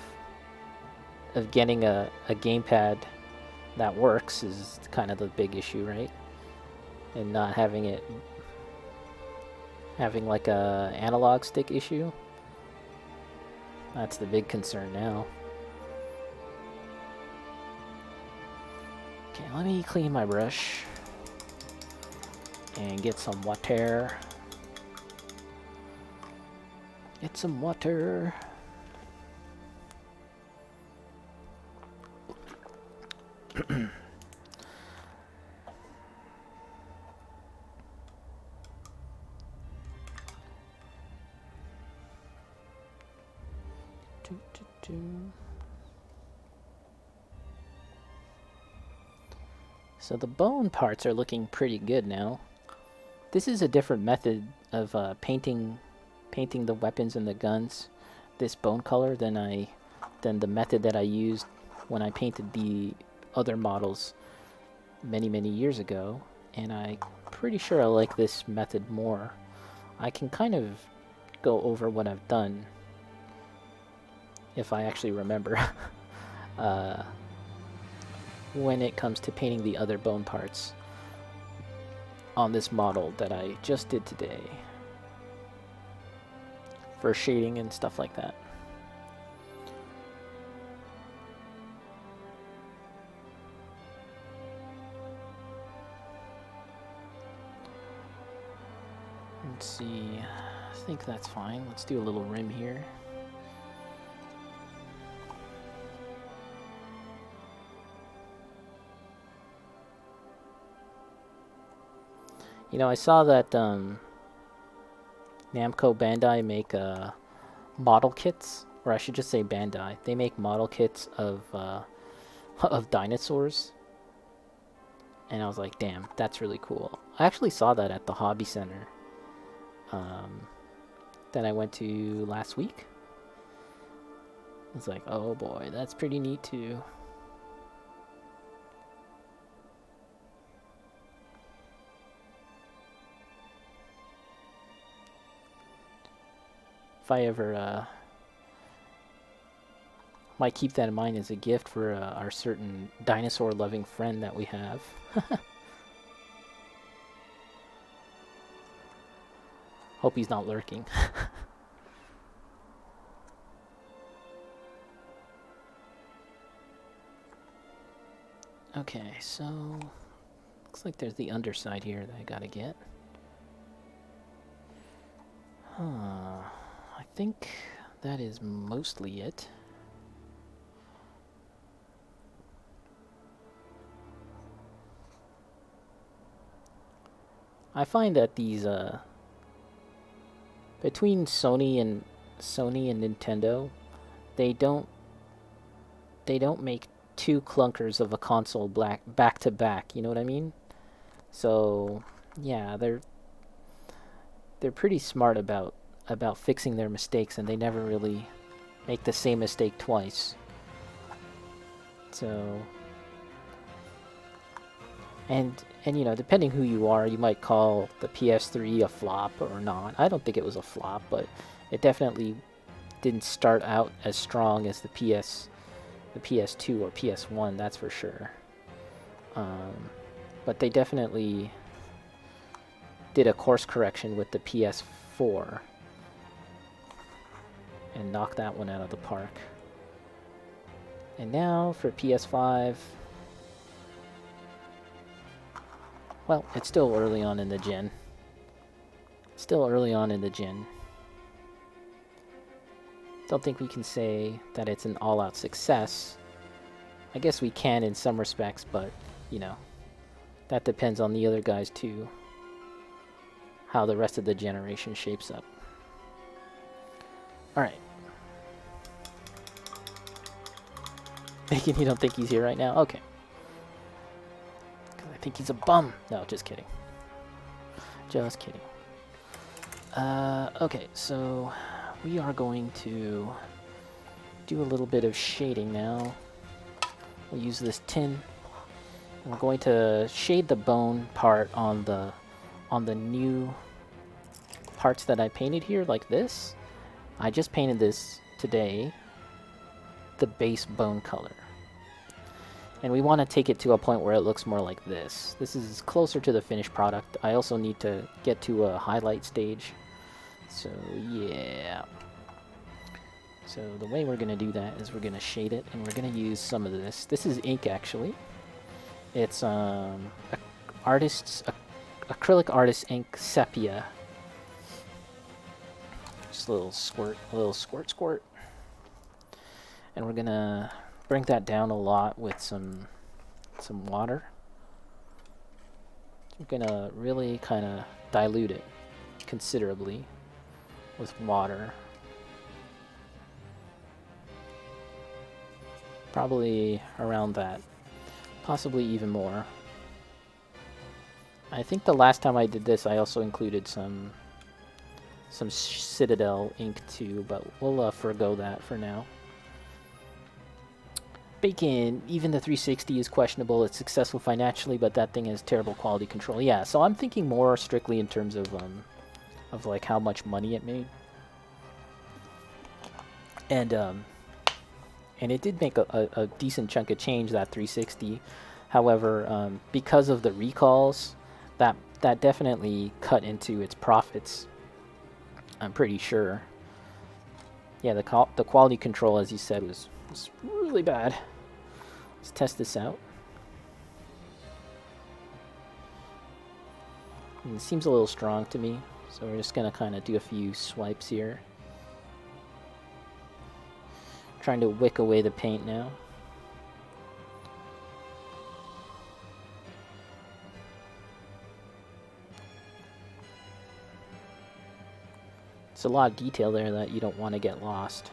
getting a gamepad that works is kind of the big issue, right? And not having like a analog stick issue. That's the big concern now. Okay, let me clean my brush and get some water. Get some water. So the bone parts are looking pretty good now. This is a different method of painting the weapons and the guns, this bone color, than the method that I used when I painted the other models many years ago, and I'm pretty sure I like this method more. I can kind of go over what I've done if I actually remember when it comes to painting the other bone parts on this model that I just did today for shading and stuff like that. Let's see, I think that's fine. Let's do a little rim here. You know, I saw that Namco Bandai make model kits, or I should just say Bandai. They make model kits of of dinosaurs, and I was like, damn, that's really cool. I actually saw that at the Hobby Center that I went to last week. I was like, oh boy, that's pretty neat too. If I ever might keep that in mind as a gift for our certain dinosaur-loving friend that we have. Hope he's not lurking. Okay, so looks like there's the underside here that I gotta get. I think that is mostly it. I find that these between Sony and Nintendo, they don't make two clunkers of a console back to back, you know what I mean? So yeah, they're pretty smart about fixing their mistakes, and they never really make the same mistake twice. So and you know, depending who you are, you might call the PS3 a flop or not. I don't think it was a flop, but it definitely didn't start out as strong as the PS2 or PS1, that's for sure. But they definitely did a course correction with the PS4 and knocked that one out of the park. And now for PS5, well, it's still early on in the gen. Don't think we can say that it's an all-out success. I guess we can in some respects, but, you know, that depends on the other guys too. How the rest of the generation shapes up. Alright. Bacon, you don't think he's here right now? Okay. I think he's a bum. No, just kidding. Just kidding. Okay, so we are going to do a little bit of shading now. We'll use this tin. And we're going to shade the bone part on the new parts that I painted here, like this. I just painted this today, the base bone color. And we want to take it to a point where it looks more like this. This is closer to the finished product. I also need to get to a highlight stage. So, yeah. So the way we're going to do that is we're going to shade it, and we're going to use some of this. This is ink, actually. It's acrylic artist ink sepia. Just a little squirt. And we're going to bring that down a lot with some water. I'm gonna really kind of dilute it considerably with water. Probably around that, possibly even more. I think the last time I did this, I also included some Citadel ink too, but we'll forgo that for now. Bacon, even the 360 is questionable. It's successful financially, but that thing has terrible quality control. Yeah, so I'm thinking more strictly in terms of like how much money it made. And it did make a decent chunk of change, that 360. However, because of the recalls, that definitely cut into its profits. I'm pretty sure. Yeah, the quality control, as you said, was really bad. Let's test this out. It seems a little strong to me, so we're just gonna kind of do a few swipes here. Trying to wick away the paint now. It's a lot of detail there that you don't want to get lost.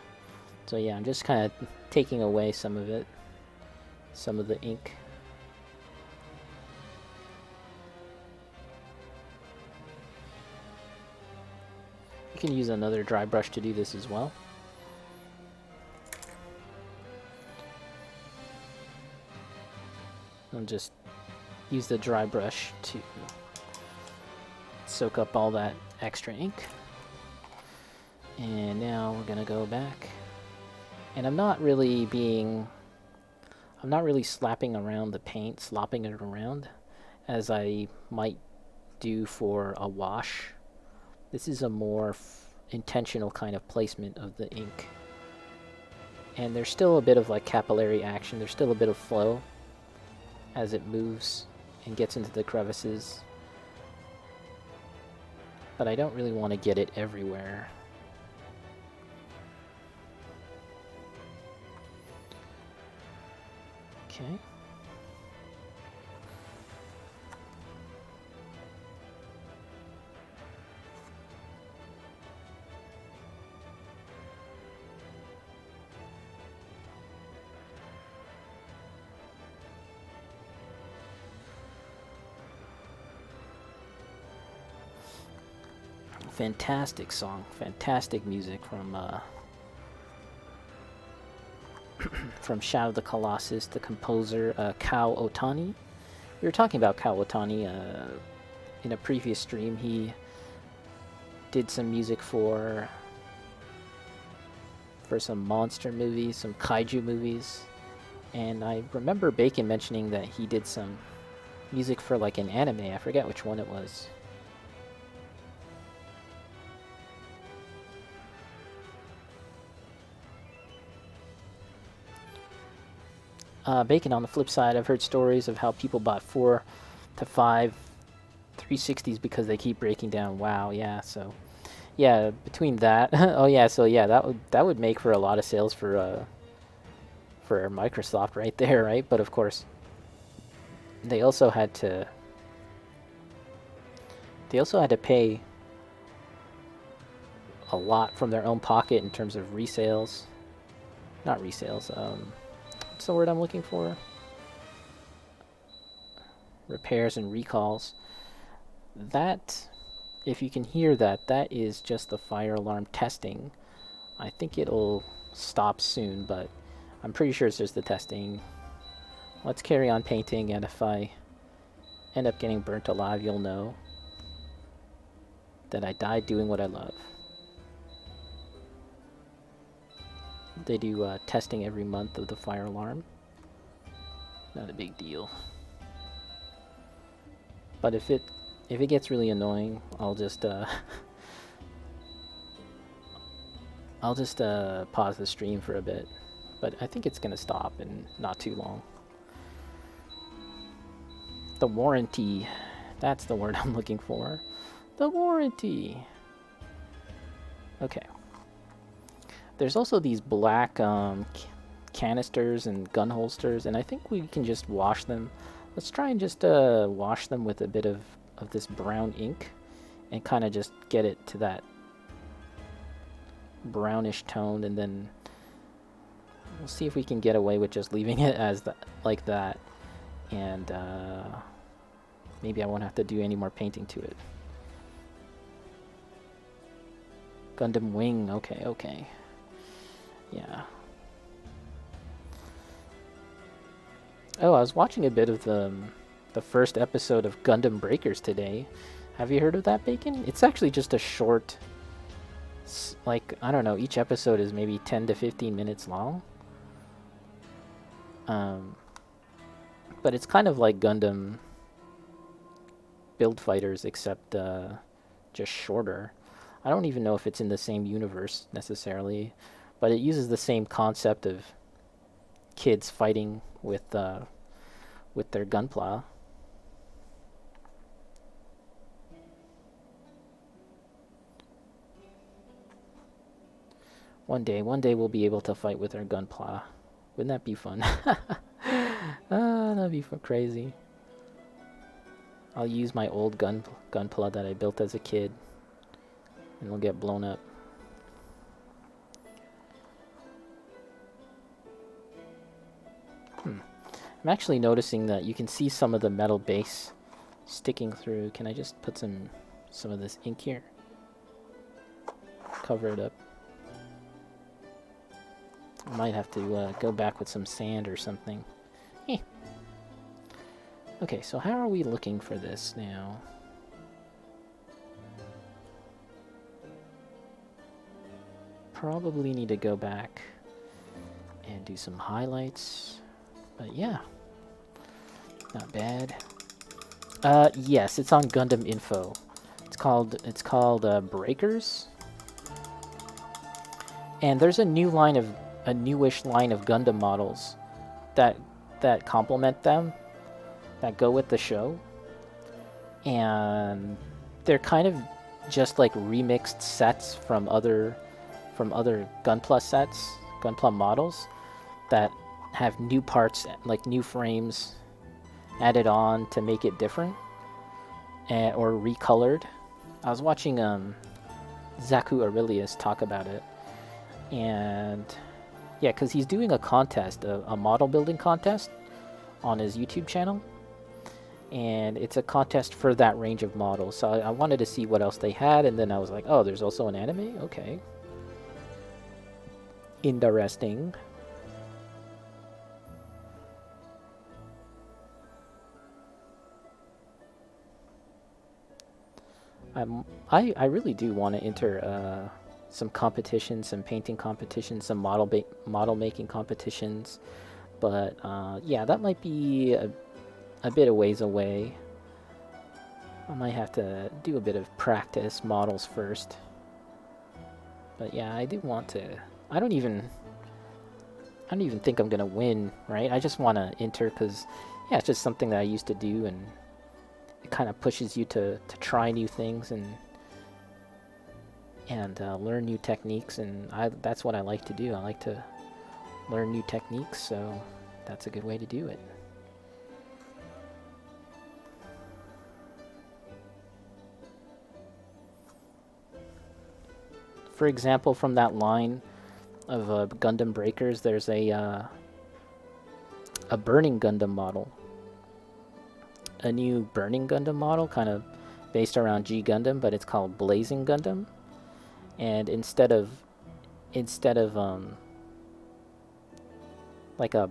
So yeah, I'm just kind of taking away some of it, some of the ink. You can use another dry brush to do this as well. I'll just use the dry brush to soak up all that extra ink. And now we're gonna go back. And I'm not really slapping around the paint, slopping it around, as I might do for a wash. This is a more intentional kind of placement of the ink. And there's still a bit of like capillary action, there's still a bit of flow as it moves and gets into the crevices. But I don't really want to get it everywhere. Okay. Fantastic song, fantastic music from Shadow of the Colossus, the composer Kao Otani. We were talking about Kao Otani in a previous stream. He did some music for some monster movies, some kaiju movies, and I remember Bacon mentioning that he did some music for like an anime. I forget which one it was. Bacon, on the flip side, I've heard stories of how people bought 4 to 5 360s because they keep breaking down. Wow, yeah, so Yeah, between that, oh yeah, so yeah, that would make for a lot of sales for Microsoft right there, right? But of course, they also had to pay a lot from their own pocket in terms of resales. Not resales. What's the word I'm looking for? Repairs and recalls. That, if you can hear that, that is just the fire alarm testing. I think it'll stop soon, but I'm pretty sure it's just the testing. Let's carry on painting, and if I end up getting burnt alive, you'll know that I died doing what I love. They do testing every month of the fire alarm. Not a big deal. But if it gets really annoying, I'll just pause the stream for a bit. But I think it's gonna stop in not too long. The warranty. That's the word I'm looking for. The warranty. Okay. There's also these black canisters and gun holsters, and I think we can just wash them. Let's try and just wash them with a bit of this brown ink and kind of just get it to that brownish tone, and then we'll see if we can get away with just leaving it as like that, and maybe I won't have to do any more painting to it. Gundam Wing, okay. Yeah. Oh, I was watching a bit of the first episode of Gundam Breakers today. Have you heard of that, Bacon? It's actually just a short, like, I don't know, each episode is maybe 10 to 15 minutes long. But it's kind of like Gundam Build Fighters, except just shorter. I don't even know if it's in the same universe necessarily, but it uses the same concept of kids fighting with their gunpla. One day we'll be able to fight with our gunpla. Wouldn't that be fun? That'd be crazy. I'll use my old gunpla that I built as a kid, and it'll get blown up. I'm actually noticing that you can see some of the metal base sticking through. Can I just put some of this ink here? Cover it up. I might have to go back with some sand or something. Okay, so how are we looking for this now? Probably need to go back and do some highlights. But yeah, not bad. Yes, it's on Gundam Info. It's called Breakers. And there's a newish line of Gundam models that complement them, that go with the show. And they're kind of just like remixed sets from other Gunpla sets, Gunpla models that have new parts, like new frames added on to make it different, or recolored. I was watching Zaku Aurelius talk about it, and yeah, because he's doing a contest, a model building contest on his YouTube channel, and it's a contest for that range of models. So I wanted to see what else they had, and then I was like, oh, there's also an anime? Okay. Interesting. I really do want to enter some competitions, some painting competitions, some model making competitions, but yeah, that might be a bit of ways away. I might have to do a bit of practice models first. But yeah, I do want to. I don't even think I'm gonna win, right? I just want to enter because, yeah, it's just something that I used to do, and it kind of pushes you to try new things, and and learn new techniques, and that's what I like to do. I like to learn new techniques, so that's a good way to do it. For example, from that line of Gundam Breakers, there's a Burning Gundam model. A new Burning Gundam model, kind of based around G Gundam, but it's called Blazing Gundam. And instead of like a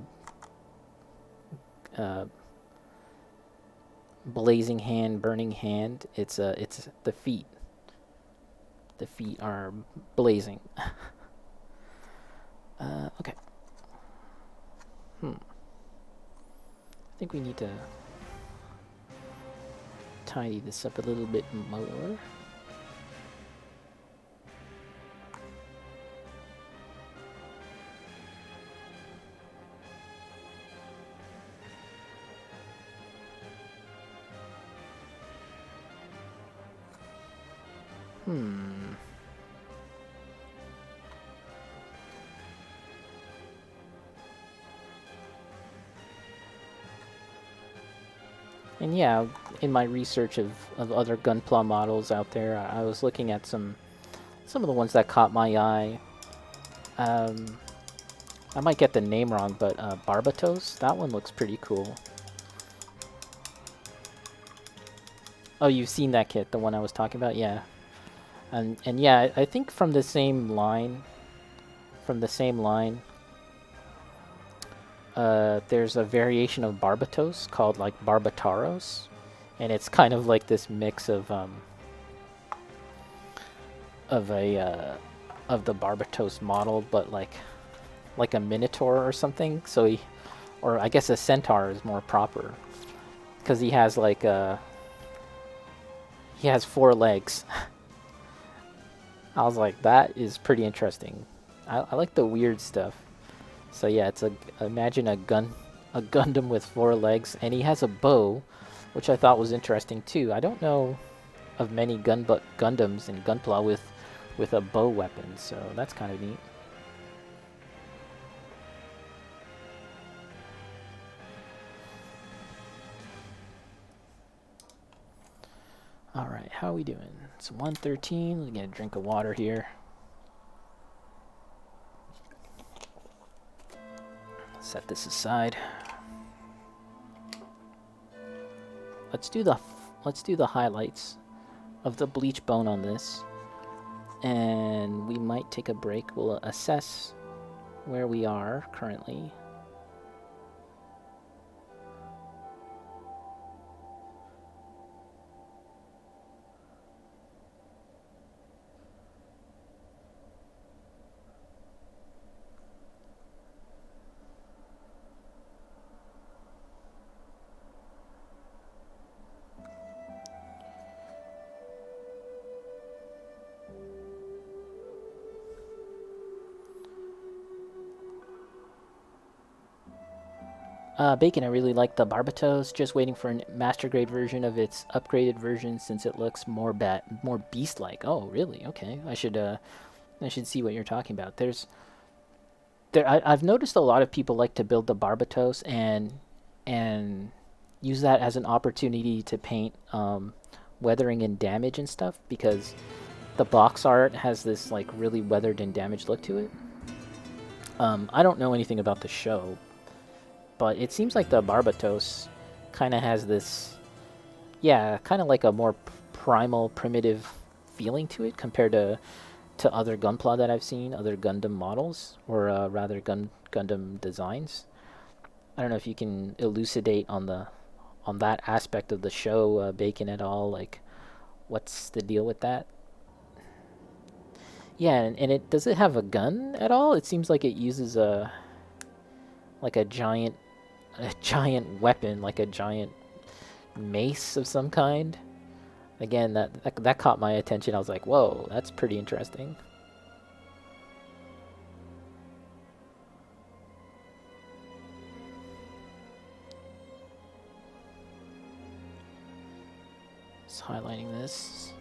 blazing hand, burning hand, it's the feet. The feet are blazing. Okay. I think we need to tidy this up a little bit more. And yeah, in my research of other Gunpla models out there, I was looking at some of the ones that caught my eye. I might get the name wrong, but Barbatos, that one looks pretty cool. Oh, you've seen that kit, the one I was talking about? Yeah. And yeah, I think from the same line, there's a variation of Barbatos called like Barbataros, and it's kind of like this mix of the Barbatos model, but like a Minotaur or something. So or I guess a Centaur is more proper, because he has he has 4 legs. I was like, that is pretty interesting. I like the weird stuff. So yeah, imagine a Gundam with 4 legs, and he has a bow, which I thought was interesting too. I don't know of many Gundams in Gunpla with a bow weapon, so that's kind of neat. All right, how are we doing? It's 1:13. Let me get a drink of water here. Set this aside. Let's do the highlights of the bleach bone on this, and we might take a break. We'll assess where we are currently. Bacon, I really like the Barbatos. Just waiting for a master grade version of its upgraded version, since it looks more beast-like. Oh, really? Okay, I should see what you're talking about. I've noticed a lot of people like to build the Barbatos and use that as an opportunity to paint weathering and damage and stuff, because the box art has this like really weathered and damaged look to it. I don't know anything about the show, but it seems like the Barbatos kind of has this, yeah, kind of like a more primal, primitive feeling to it compared to other Gunpla that I've seen, other Gundam models, or rather Gundam designs. I don't know if you can elucidate on that aspect of the show, Bacon et al. Like, what's the deal with that? Yeah, and does it have a gun at all? It seems like it uses a giant weapon, like a giant mace of some kind. Again, that caught my attention. I was like, whoa, that's pretty interesting. Just highlighting this.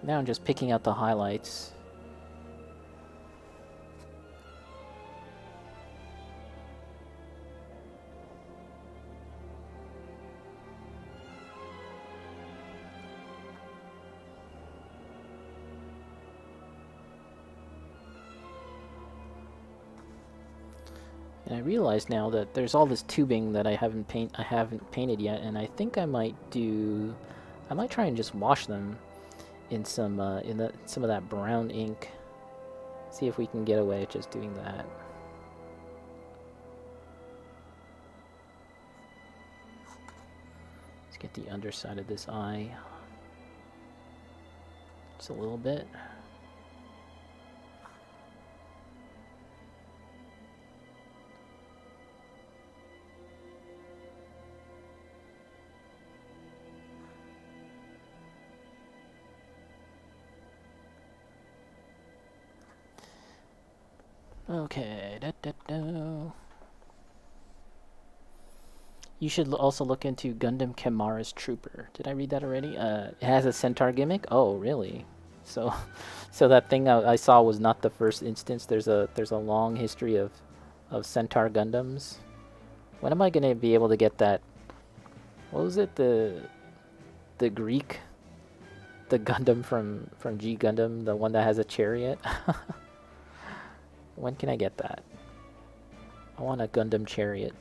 Now I'm just picking out the highlights. And I realize now that there's all this tubing that I haven't painted yet, and I think I might try and just wash them in some some of that brown ink. See if we can get away with just doing that. Let's get the underside of this eye. Just a little bit. Okay, You should also look into Gundam Kamara's Trooper. Did I read that already? It has a centaur gimmick. Oh, really? So, so that thing I saw was not the first instance. There's a long history of centaur Gundams. When am I gonna be able to get that? What was it? The Greek, the Gundam from G Gundam, the one that has a chariot. When can I get that? I want a Gundam chariot.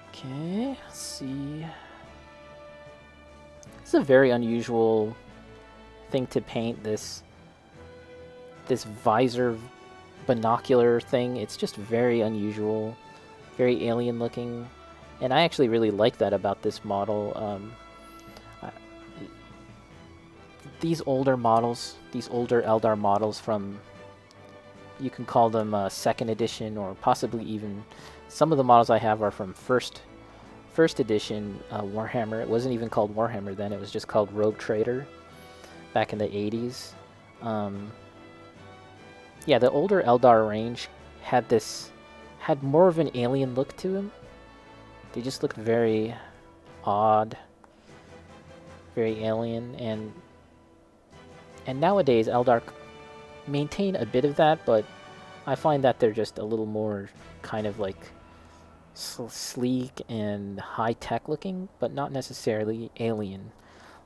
Okay, let's see. This is a very unusual thing to paint, this visor binocular thing. It's just very unusual, very alien looking, and I actually really like that about this model. These older models, these older Eldar models from, you can call them second edition, or possibly even some of the models I have are from first edition Warhammer. It wasn't even called Warhammer then, it was just called Rogue Trader back in the 80s. Yeah, the older Eldar range had more of an alien look to them. They just looked very odd, very alien, and nowadays Eldar maintain a bit of that, but I find that they're just a little more kind of like sleek and high-tech looking, but not necessarily alien,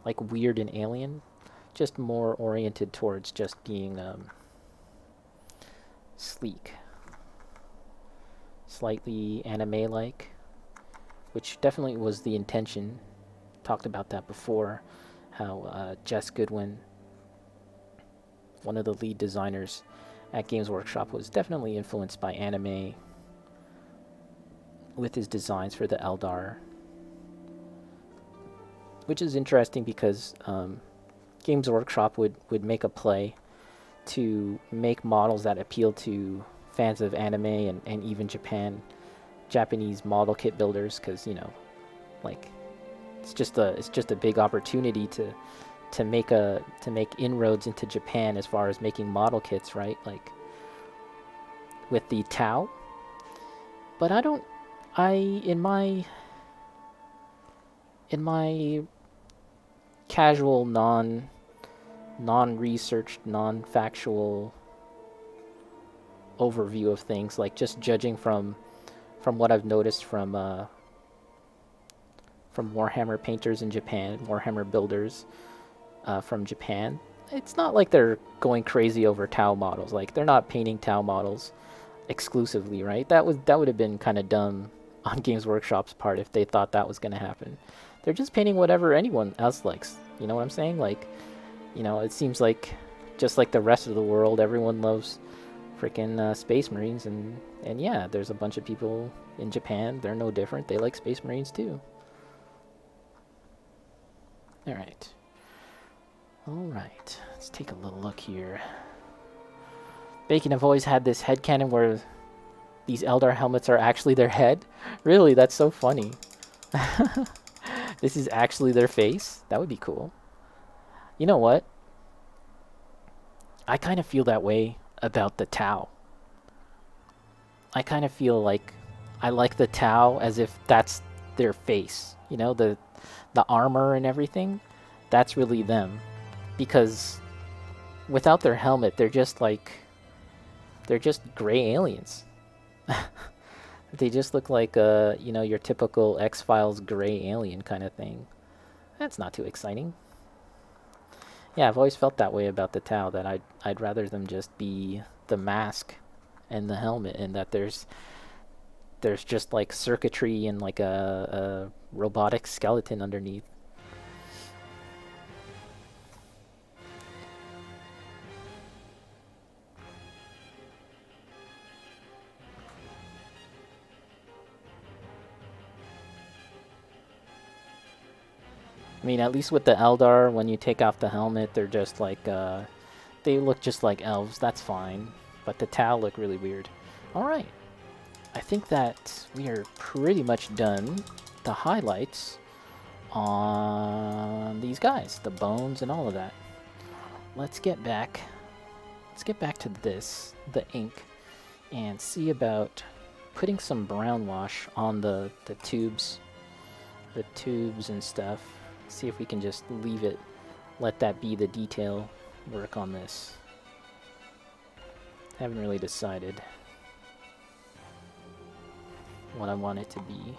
like weird and alien, just more oriented towards just being sleek, slightly anime-like, which definitely was the intention. Talked about that before, how Jess Goodwin, one of the lead designers at Games Workshop, was definitely influenced by anime with his designs for the Eldar, which is interesting because Games Workshop would make a play to make models that appeal to fans of anime and even Japanese model kit builders, because, you know, like, it's just a big opportunity to make inroads into Japan as far as making model kits, right? Like with the Tau. But in my casual, non-researched, non-factual overview of things, like just judging from what I've noticed from Warhammer painters in Japan, Warhammer builders from Japan, it's not like they're going crazy over Tau models. Like, they're not painting Tau models exclusively, right? That would have been kind of dumb on Games Workshop's part if they thought that was going to happen. They're just painting whatever anyone else likes. You know what I'm saying? Like, you know, it seems like just like the rest of the world, everyone loves freaking Space Marines, and yeah, there's a bunch of people in Japan, they're no different. They like Space Marines too. Alright, let's take a little look here. Bacon, have always had this headcanon where these Eldar helmets are actually their head. Really, that's so funny. This is actually their face? That would be cool. You know what? I kind of feel that way about the Tau. I kind of feel like I like the Tau as if that's their face. You know, the armor and everything. That's really them, because without their helmet, they're just gray aliens. They just look like you know, your typical X-Files gray alien kind of thing. That's not too exciting. Yeah, I've always felt that way about the Tau, that I'd rather them just be the mask and the helmet, and that there's just like circuitry and like a robotic skeleton underneath. I mean, at least with the Eldar, when you take off the helmet, they're just like, they look just like elves. That's fine. But the Tau look really weird. Alright. I think that we are pretty much done the highlights on these guys. The bones and all of that. Let's get back to this, the ink, and see about putting some brown wash on the tubes and stuff. See if we can just leave it, let that be the detail work on this. Haven't really decided what I want it to be.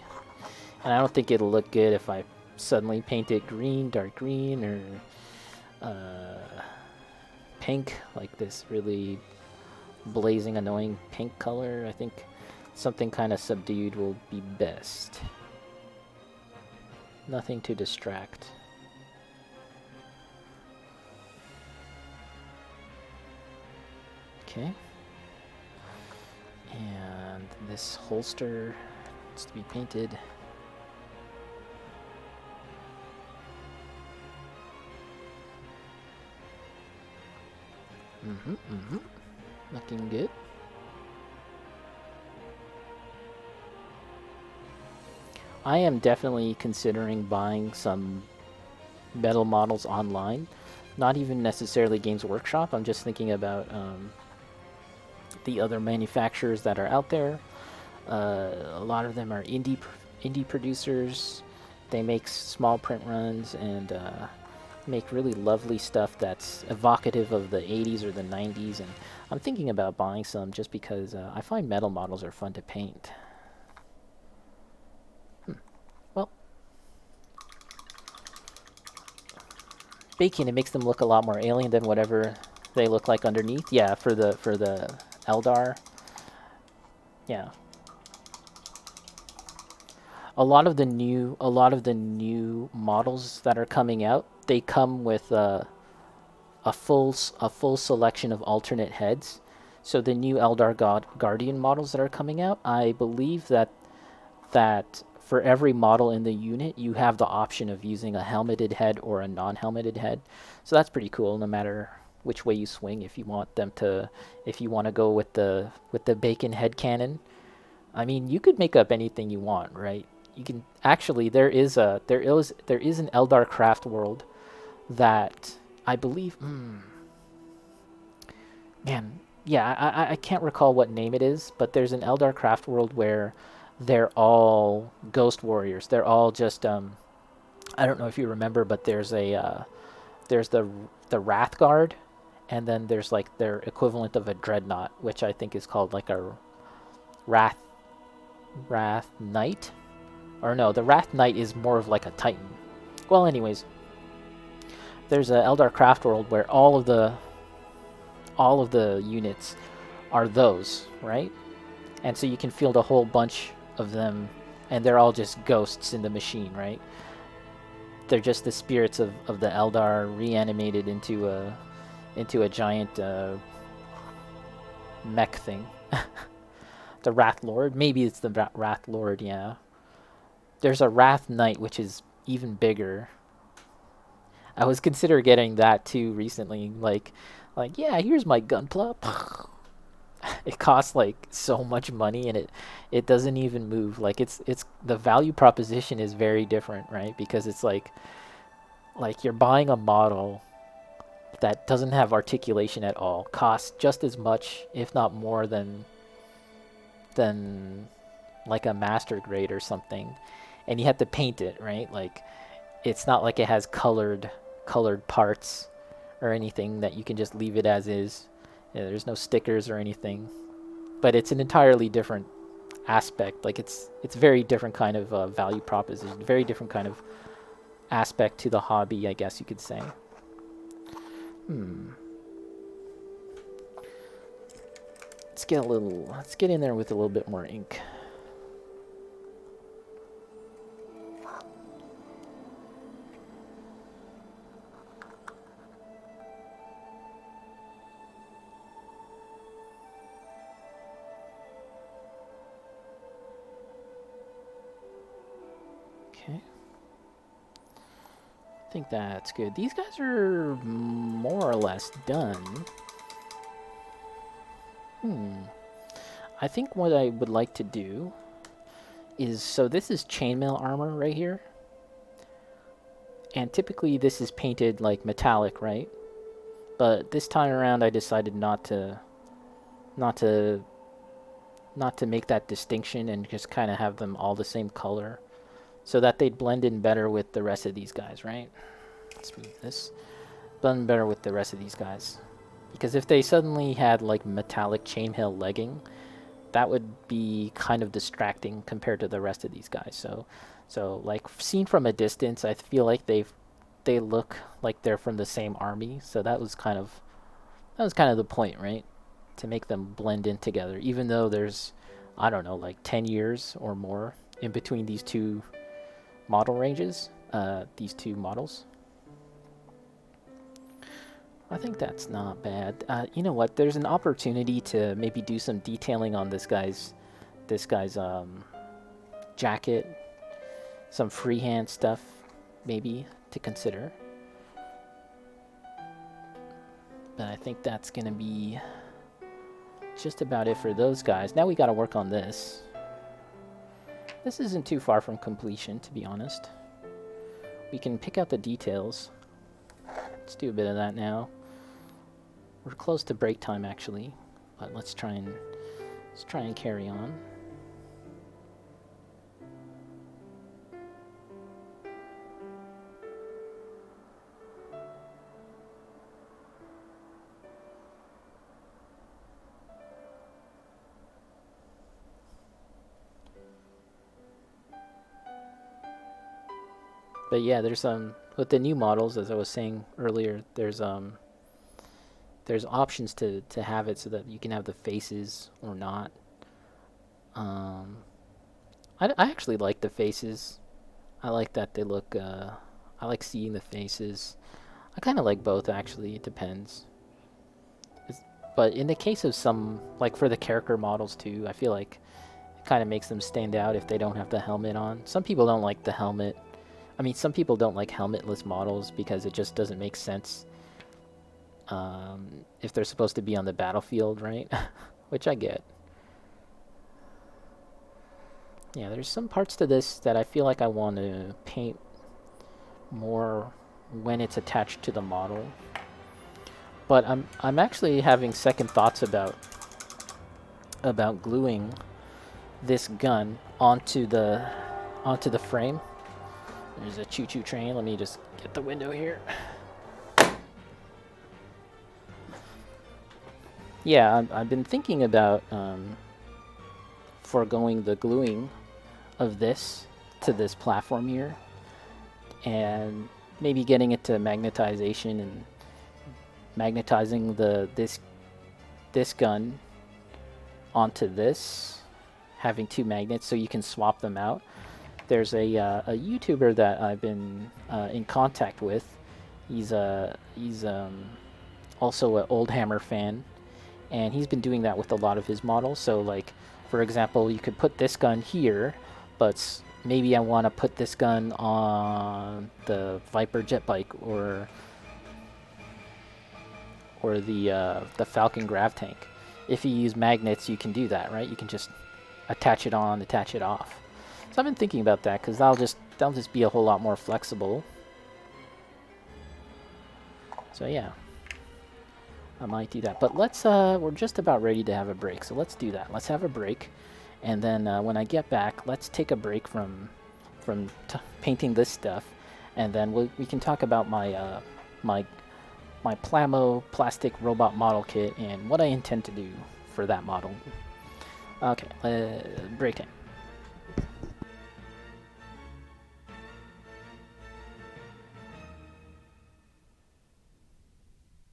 And I don't think it'll look good if I suddenly paint it green, dark green, or pink, like this really blazing, annoying pink color. I think something kind of subdued will be best. Nothing to distract. Okay. And this holster needs to be painted. Looking good. I am definitely considering buying some metal models online. Not even necessarily Games Workshop. I'm just thinking about the other manufacturers that are out there. A lot of them are indie producers. They make small print runs and make really lovely stuff that's evocative of the 80s or the 90s. And I'm thinking about buying some just because I find metal models are fun to paint. Well, baking, it makes them look a lot more alien than whatever they look like underneath. Yeah, for the Eldar. Yeah. A lot of the new models that are coming out, they come with a full selection of alternate heads. So the new Eldar Guardian models that are coming out, I believe that for every model in the unit, you have the option of using a helmeted head or a non-helmeted head. So that's pretty cool, no matter which way you swing. If you want to go with the bacon head cannon, I mean, you could make up anything you want, right? You can actually, there is an Eldar craft world that I believe, man, yeah, I can't recall what name it is, but there's an Eldar craft world where they're all ghost warriors. They're all just I don't know if you remember, but there's the Wrath Guard, and then there's like their equivalent of a dreadnought, which I think is called like a Wrath Knight. Or no, the Wrath Knight is more of like a Titan. Well, anyways, there's a Eldar craft world where all of the units are those, right? And so you can field a whole bunch of them, and they're all just ghosts in the machine, right? They're just the spirits of the Eldar reanimated into a giant mech thing. The Wrath Lord? Maybe it's the Wrath Lord, yeah. There's a Wrath Knight, which is even bigger. I was considering getting that too recently. Like, yeah, here's my gunpla. It costs like so much money, and it doesn't even move. Like it's the value proposition is very different, right? Because it's like you're buying a model that doesn't have articulation at all, costs just as much, if not more, than like a master grade or something, and you have to paint it, right? Like, it's not like it has colored parts or anything that you can just leave it as is. Yeah, there's no stickers or anything, but it's an entirely different aspect. Like, it's very different kind of value proposition, very different kind of aspect to the hobby, I guess you could say. Let's get in there with a little bit more ink. Okay. I think that's good. These guys are more or less done. I think what I would like to do is, so this is chainmail armor right here. And typically this is painted like metallic, right? But this time around I decided not to make that distinction and just kind of have them all the same color so that they'd blend in better with the rest of these guys, right? Let's move this. Blend better with the rest of these guys. Because if they suddenly had like metallic chainmail legging, that would be kind of distracting compared to the rest of these guys. So like seen from a distance, I feel like they look like they're from the same army. So that was kind of the point, right? To make them blend in together, even though there's, I don't know, like 10 years or more in between these two model ranges, these two models. I think that's not bad. You know what? There's an opportunity to maybe do some detailing on this guy's jacket, some freehand stuff, maybe to consider. But I think that's gonna be just about it for those guys. Now we got to work on this. This isn't too far from completion, to be honest. We can pick out the details. Let's do a bit of that now. We're close to break time, actually, but let's try and carry on. But yeah, there's with the new models, as I was saying earlier, there's options to have it so that you can have the faces or not. I actually like the faces. I like that they look. I like seeing the faces. I kind of like both, actually. It depends. But in the case of some, like for the character models too, I feel like it kind of makes them stand out if they don't have the helmet on. Some people don't like the helmet. I mean, some people don't like helmetless models because it just doesn't make sense if they're supposed to be on the battlefield, right? Which I get. Yeah, there's some parts to this that I feel like I want to paint more when it's attached to the model. But I'm actually having second thoughts about gluing this gun onto the frame. There's a choo-choo train. Let me just get the window here. Yeah, I've been thinking about foregoing the gluing of this to this platform here, and maybe getting it to magnetization and magnetizing this gun onto this, having two magnets so you can swap them out. There's a YouTuber that I've been in contact with. He's also an Oldhammer fan, and he's been doing that with a lot of his models. So, like, for example, you could put this gun here, but maybe I want to put this gun on the Viper jet bike or the Falcon grav tank. If you use magnets, you can do that, right? You can just attach it on, attach it off. So I've been thinking about that because that'll just be a whole lot more flexible. So yeah, I might do that. But let's we're just about ready to have a break, so let's do that. Let's have a break, and then when I get back, let's take a break from from painting this stuff, and then we can talk about my my Plamo plastic robot model kit and what I intend to do for that model. Okay, break time.